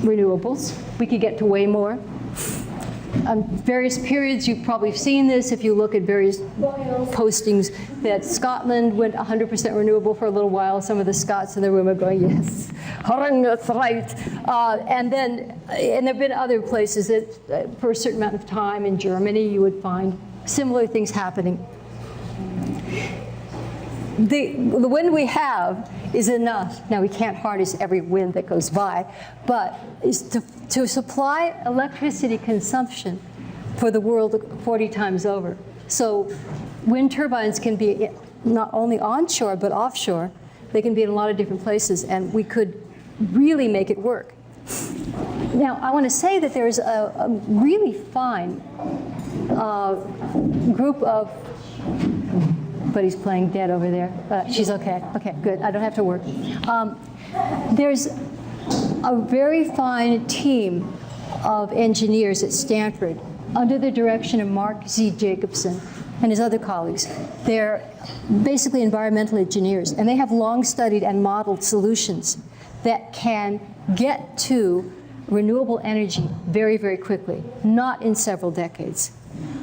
renewables. We could get to way more. On various periods, you've probably seen this if you look at various postings, that Scotland went 100% renewable for a little while. Some of the Scots in the room are going, yes, that's right. And there have been other places that for a certain amount of time in Germany, you would find similar things happening. The wind we have is enough. Now, we can't harness every wind that goes by, but is to supply electricity consumption for the world 40 times over. So wind turbines can be not only onshore, but offshore. They can be in a lot of different places, and we could really make it work. Now, I want to say that there's a really fine group of, but he's playing dead over there. She's okay. Okay, good. I don't have to work. There's a very fine team of engineers at Stanford under the direction of Mark Z. Jacobson and his other colleagues. They're basically environmental engineers, and they have long studied and modeled solutions that can get to renewable energy very, very quickly, not in several decades.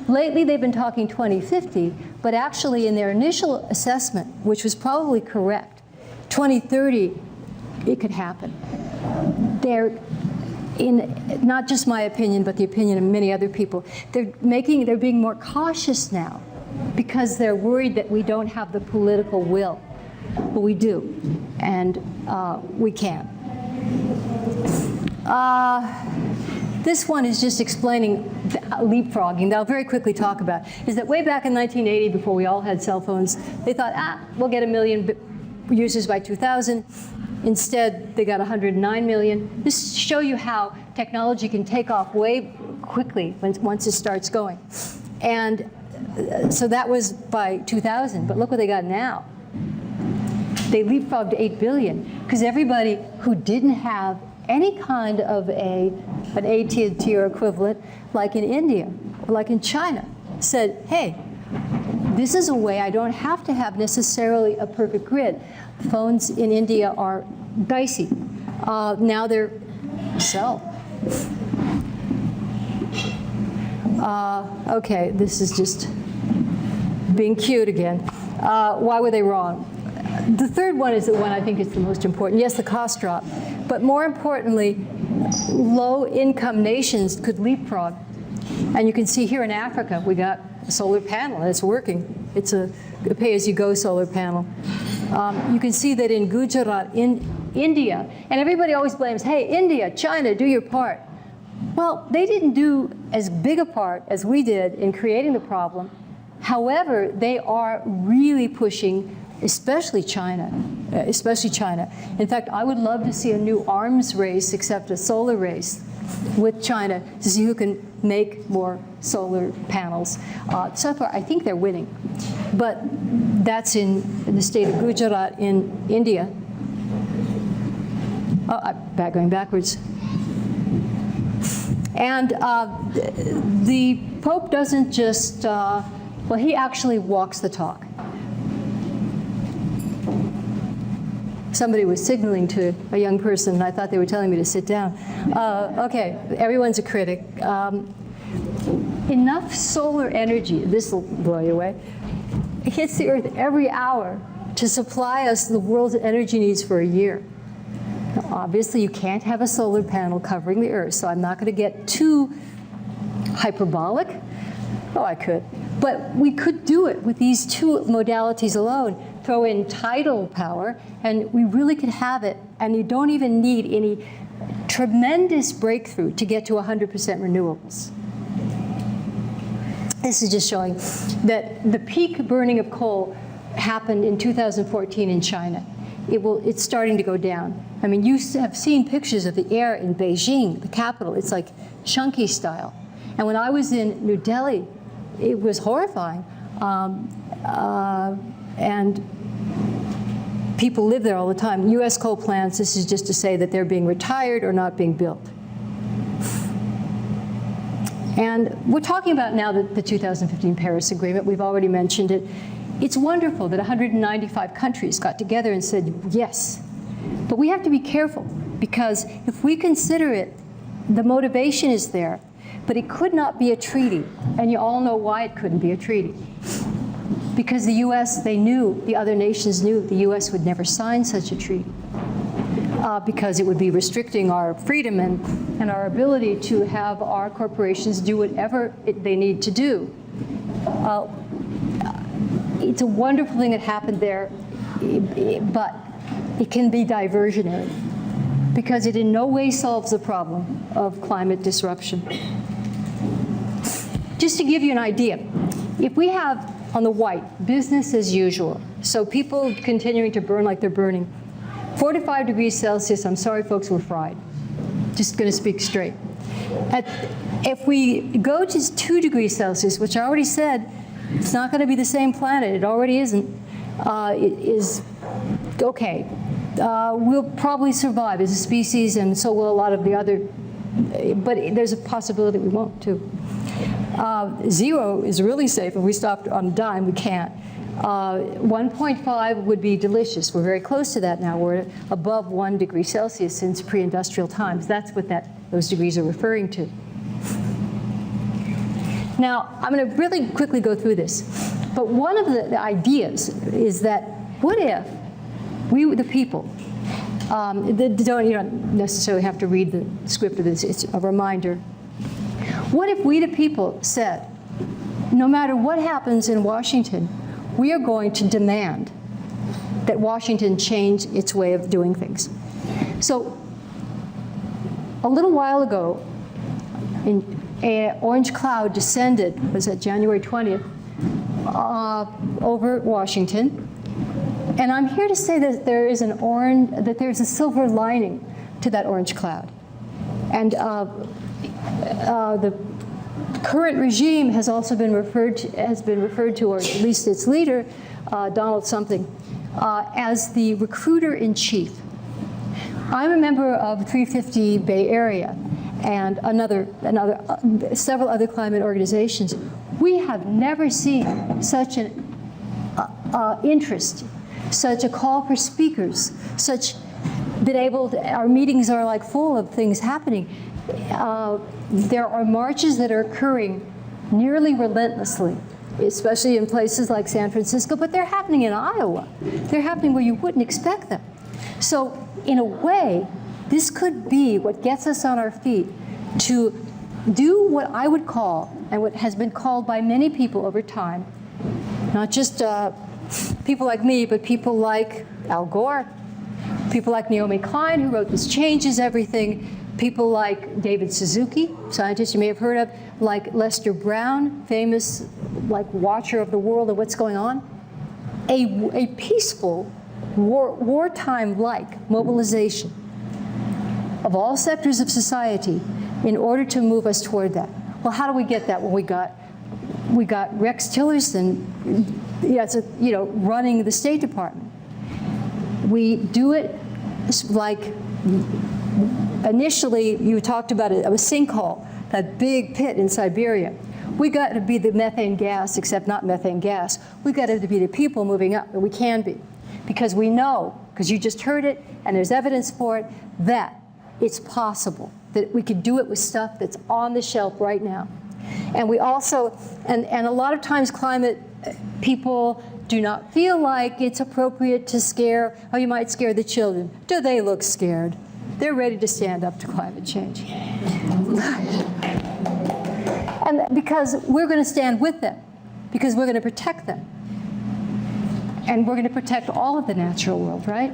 Lately, they've been talking 2050, but actually in their initial assessment, which was probably correct, 2030, it could happen. They're, in not just my opinion, but the opinion of many other people, they're being more cautious now because they're worried that we don't have the political will. But we do, and we can. This one is just explaining leapfrogging that I'll very quickly talk about, is that way back in 1980, before we all had cell phones, they thought, we'll get 1 million users by 2000. Instead, they got 109 million. This to show you how technology can take off way quickly once it starts going. And so that was by 2000, but look what they got now. They leapfrogged 8 billion, because everybody who didn't have any kind of an AT&T or equivalent, like in India, or like in China, said, hey, this is a way I don't have to have necessarily a perfect grid. Phones in India are dicey. Now they're cell. Okay, this is just being cute again. Why were they wrong? The third one is the one I think is the most important. Yes, the cost drop. But more importantly, low-income nations could leapfrog. And you can see here in Africa, we got a solar panel, and it's working. It's a pay-as-you-go solar panel. You can see that in Gujarat, in India, and everybody always blames, hey, India, China, do your part. Well, they didn't do as big a part as we did in creating the problem. However, they are really pushing, especially China. In fact, I would love to see a new arms race, except a solar race with China, to see who can make more solar panels. So far, I think they're winning. But that's in the state of Gujarat in India. Going backwards. And the Pope doesn't just, well, he actually walks the talk. Somebody was signaling to a young person, and I thought they were telling me to sit down. Okay, everyone's a critic. enough solar energy, this will blow you away, it hits the Earth every hour to supply us the world's energy needs for a year. Now, obviously, you can't have a solar panel covering the Earth, so I'm not going to get too hyperbolic. Oh, I could. But we could do it with these two modalities alone. Throw in tidal power, and we really could have it. And you don't even need any tremendous breakthrough to get to 100% renewables. This is just showing that the peak burning of coal happened in 2014 in China. It's starting to go down. I mean, you have seen pictures of the air in Beijing, the capital. It's like chunky style. And when I was in New Delhi, it was horrifying. And people live there all the time. US coal plants, this is just to say that they're being retired or not being built. And we're talking about now the 2015 Paris Agreement. We've already mentioned it. It's wonderful that 195 countries got together and said yes. But we have to be careful, because if we consider it, the motivation is there, but it could not be a treaty. And you all know why it couldn't be a treaty. Because the US, they knew, the other nations knew the US would never sign such a treaty. Because it would be restricting our freedom and our ability to have our corporations do whatever they need to do. It's a wonderful thing that happened there, but it can be diversionary, because it in no way solves the problem of climate disruption. Just to give you an idea, if we have on the white, business as usual, so people continuing to burn like they're burning, 4 to 5 degrees Celsius, I'm sorry folks, we're fried. Just gonna speak straight. If we go to 2 degrees Celsius, which I already said, it's not gonna be the same planet, it already isn't, it is okay. We'll probably survive as a species, and so will a lot of the other, but there's a possibility we won't too. 0 is really safe. If we stopped on a dime, we can't. 1.5 would be delicious. We're very close to that now. We're above 1 degree Celsius since pre-industrial times. That's what those degrees are referring to. Now, I'm going to really quickly go through this. But one of the ideas is that what if we, the people, you don't necessarily have to read the script of this. It's a reminder. What if we, the people, said, no matter what happens in Washington, we are going to demand that Washington change its way of doing things. So a little while ago, an orange cloud descended, was that January 20th, over Washington. And I'm here to say that there's a silver lining to that orange cloud. And the current regime has also been referred to, or at least its leader, Donald something, as the recruiter-in-chief. I'm a member of 350 Bay Area and several other climate organizations. We have never seen such an interest, such a call for speakers, our meetings are like full of things happening. There are marches that are occurring nearly relentlessly, especially in places like San Francisco, but they're happening in Iowa. They're happening where you wouldn't expect them. So in a way, this could be what gets us on our feet to do what I would call, and what has been called by many people over time, not just people like me, but people like Al Gore, people like Naomi Klein, who wrote This Changes Everything, people like David Suzuki, scientist you may have heard of, like Lester Brown, famous watcher of the world and what's going on. A peaceful, wartime-like mobilization of all sectors of society in order to move us toward that. Well, how do we get that? Well, we got Rex Tillerson, running the State Department. We do it like, initially, you talked about a sinkhole, that big pit in Siberia. We got to be the methane gas, except not methane gas. We got to be the people moving up, and we can be. Because we know, because you just heard it, and there's evidence for it, that it's possible, that we could do it with stuff that's on the shelf right now. And we also, and a lot of times climate people do not feel like it's appropriate to scare, or you might scare the children. Do they look scared? They're ready to stand up to climate change. And because we're going to stand with them, because we're going to protect them. And we're going to protect all of the natural world, right?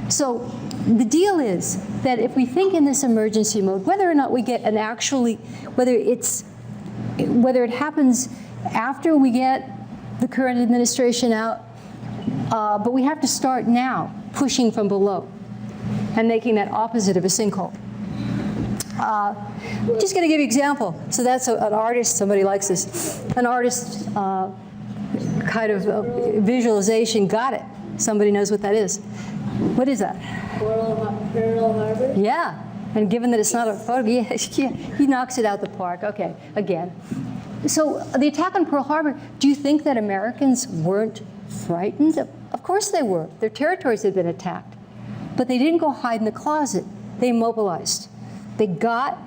So the deal is that if we think in this emergency mode, whether or not we get an actually, whether it happens after we get the current administration out, but we have to start now pushing from below and making that opposite of a sinkhole. Just going to give you an example. So that's an artist, somebody likes this. An artist kind of visualization, got it. Somebody knows what that is. What is that? Pearl Harbor? Yeah, and given that it's not a photo, yeah, he knocks it out the park. Okay, again. So the attack on Pearl Harbor, do you think that Americans weren't frightened? Of course they were. Their territories had been attacked. But they didn't go hide in the closet. They mobilized. They got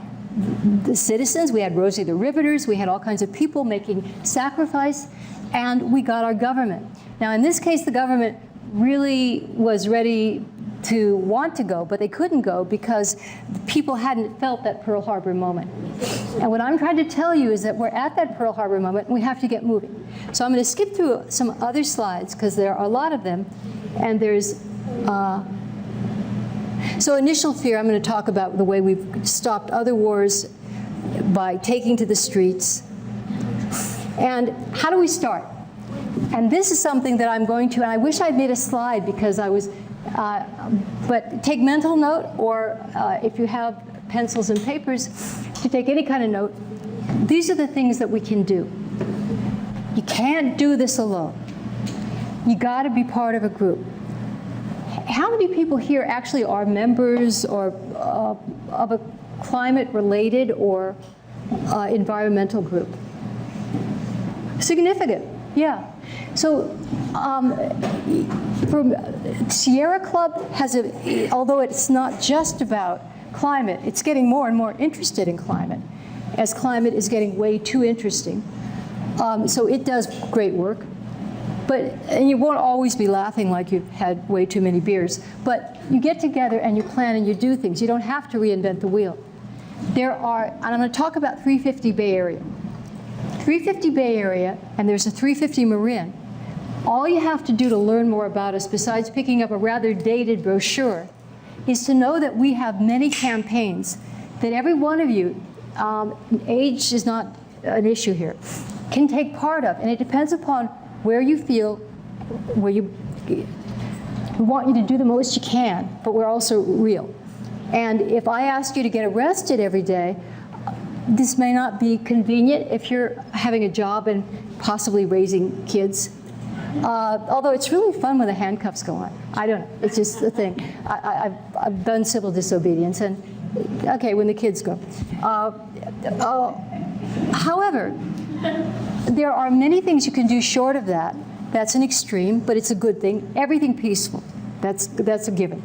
the citizens. We had Rosie the Riveters. We had all kinds of people making sacrifice. And we got our government. Now, in this case, the government really was ready to want to go, but they couldn't go because people hadn't felt that Pearl Harbor moment. And what I'm trying to tell you is that we're at that Pearl Harbor moment, and we have to get moving. So I'm going to skip through some other slides, because there are a lot of them. And there's, so initial fear, I'm going to talk about the way we've stopped other wars by taking to the streets. And how do we start? And this is something that I'm going to, and I wish I'd made a slide because I was, but take mental note, or if you have pencils and papers, to take any kind of note. These are the things that we can do. You can't do this alone. You got to be part of a group. How many people here actually are members or of a climate-related or environmental group? Significant, yeah. So Sierra Club has although it's not just about climate, it's getting more and more interested in climate, as climate is getting way too interesting. So it does great work. And you won't always be laughing like you've had way too many beers, but you get together and you plan and you do things. You don't have to reinvent the wheel. There are, and I'm going to talk about 350 Bay Area. 350 Bay Area, and there's a 350 Marin. All you have to do to learn more about us, besides picking up a rather dated brochure, is to know that we have many campaigns that every one of you, age is not an issue here, can take part of. And it depends upon where you feel, we want you to do the most you can, but we're also real. And if I ask you to get arrested every day, this may not be convenient if you're having a job and possibly raising kids. Although it's really fun when the handcuffs go on. I don't know, it's just a thing. I've done civil disobedience, and okay, when the kids go. However, there are many things you can do short of that. That's an extreme, but it's a good thing. Everything peaceful, that's a given.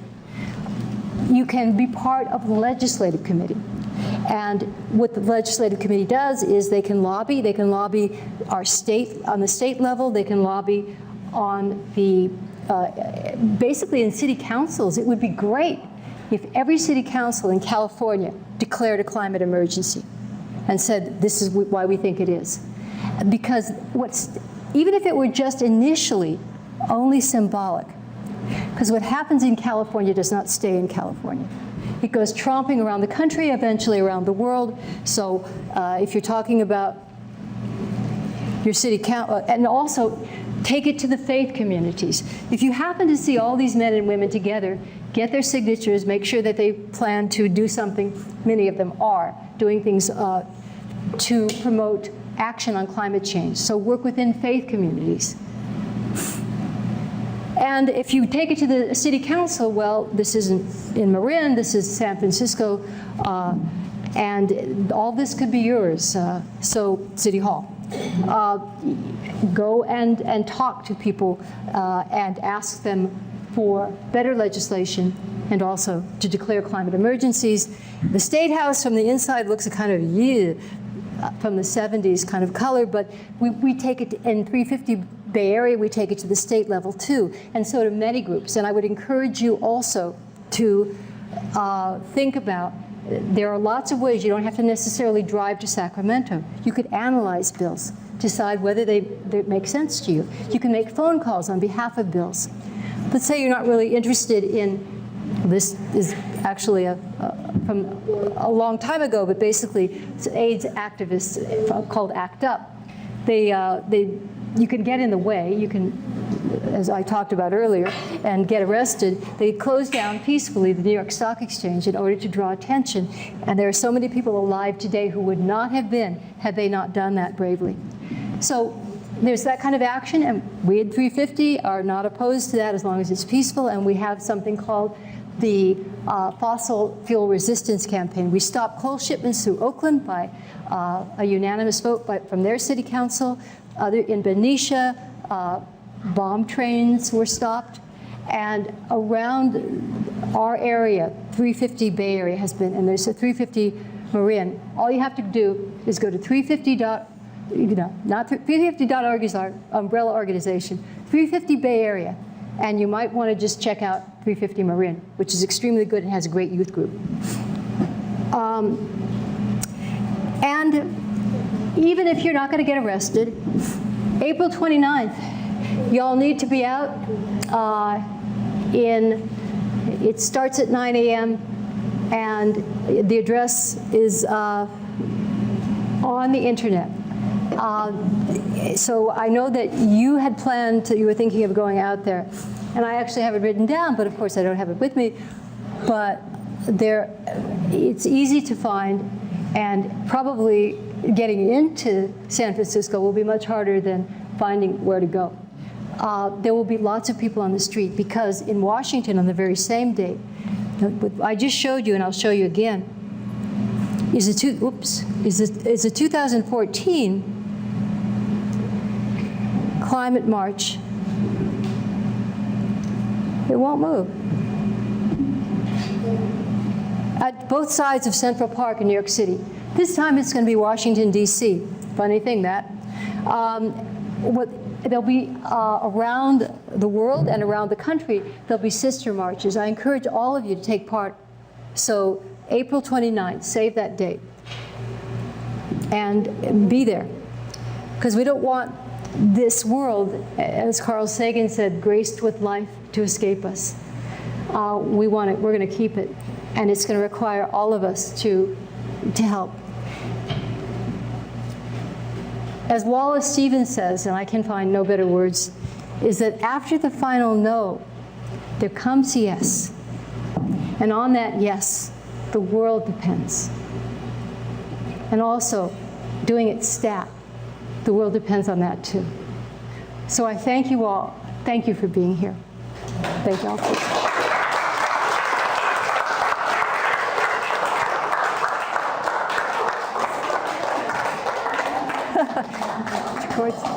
You can be part of the legislative committee. And what the legislative committee does is they can lobby our state, on the state level, they can lobby on the, basically in city councils. It would be great if every city council in California declared a climate emergency and said, this is why we think it is. Because even if it were just initially only symbolic, because what happens in California does not stay in California. It goes tromping around the country, eventually around the world. So if you're talking about your city council, and also take it to the faith communities. If you happen to see all these men and women together, get their signatures, make sure that they plan to do something. Many of them are doing things to promote action on climate change. So work within faith communities. And if you take it to the city council, well, this isn't in Marin, this is San Francisco, and all this could be yours. So City Hall. Go and talk to people and ask them for better legislation and also to declare climate emergencies. The State House from the inside looks a kind of, yeah. from the 70s kind of color, but we take it in 350 Bay Area, we take it to the state level too, and so do many groups. And I would encourage you also to think about, there are lots of ways. You don't have to necessarily drive to Sacramento. You could analyze bills, decide whether they make sense to you. You can make phone calls on behalf of bills. Let's say you're not really interested in, this is actually from a long time ago, but basically it's AIDS activists called ACT UP. You can get in the way, you can, as I talked about earlier, and get arrested. They closed down peacefully the New York Stock Exchange in order to draw attention. And there are so many people alive today who would not have been had they not done that bravely. So there's that kind of action, and we at 350 are not opposed to that as long as it's peaceful, and we have something called the Fossil Fuel Resistance Campaign. We stopped coal shipments through Oakland by a unanimous vote from their city council. In Benicia, bomb trains were stopped. And around our area, 350 Bay Area has been, and there's a 350 Marin. All you have to do is go to 350.org is our umbrella organization, 350 Bay Area. And you might want to just check out 350 Marin, which is extremely good and has a great youth group. And even if you're not going to get arrested, April 29th, y'all need to be out it starts at 9 a.m. and the address is on the internet. So I know that you had planned, you were thinking of going out there, and I actually have it written down, but of course I don't have it with me. But it's easy to find, and probably getting into San Francisco will be much harder than finding where to go. There will be lots of people on the street, because in Washington on the very same day, I just showed you and I'll show you again, is a 2014 climate march. It won't move. At both sides of Central Park in New York City. This time it's going to be Washington, D.C. Funny thing, that. There'll be around the world and around the country, there'll be sister marches. I encourage all of you to take part. So April 29th, save that date. And be there. Because we don't want this world, as Carl Sagan said, graced with life to escape us. We want it, we're going to keep it. And it's going to require all of us to help. As Wallace Stevens says, and I can find no better words, is that after the final no, there comes yes. And on that yes, the world depends. And also, doing it stat, the world depends on that too. So I thank you all. Thank you for being here. Thank you all. Of course.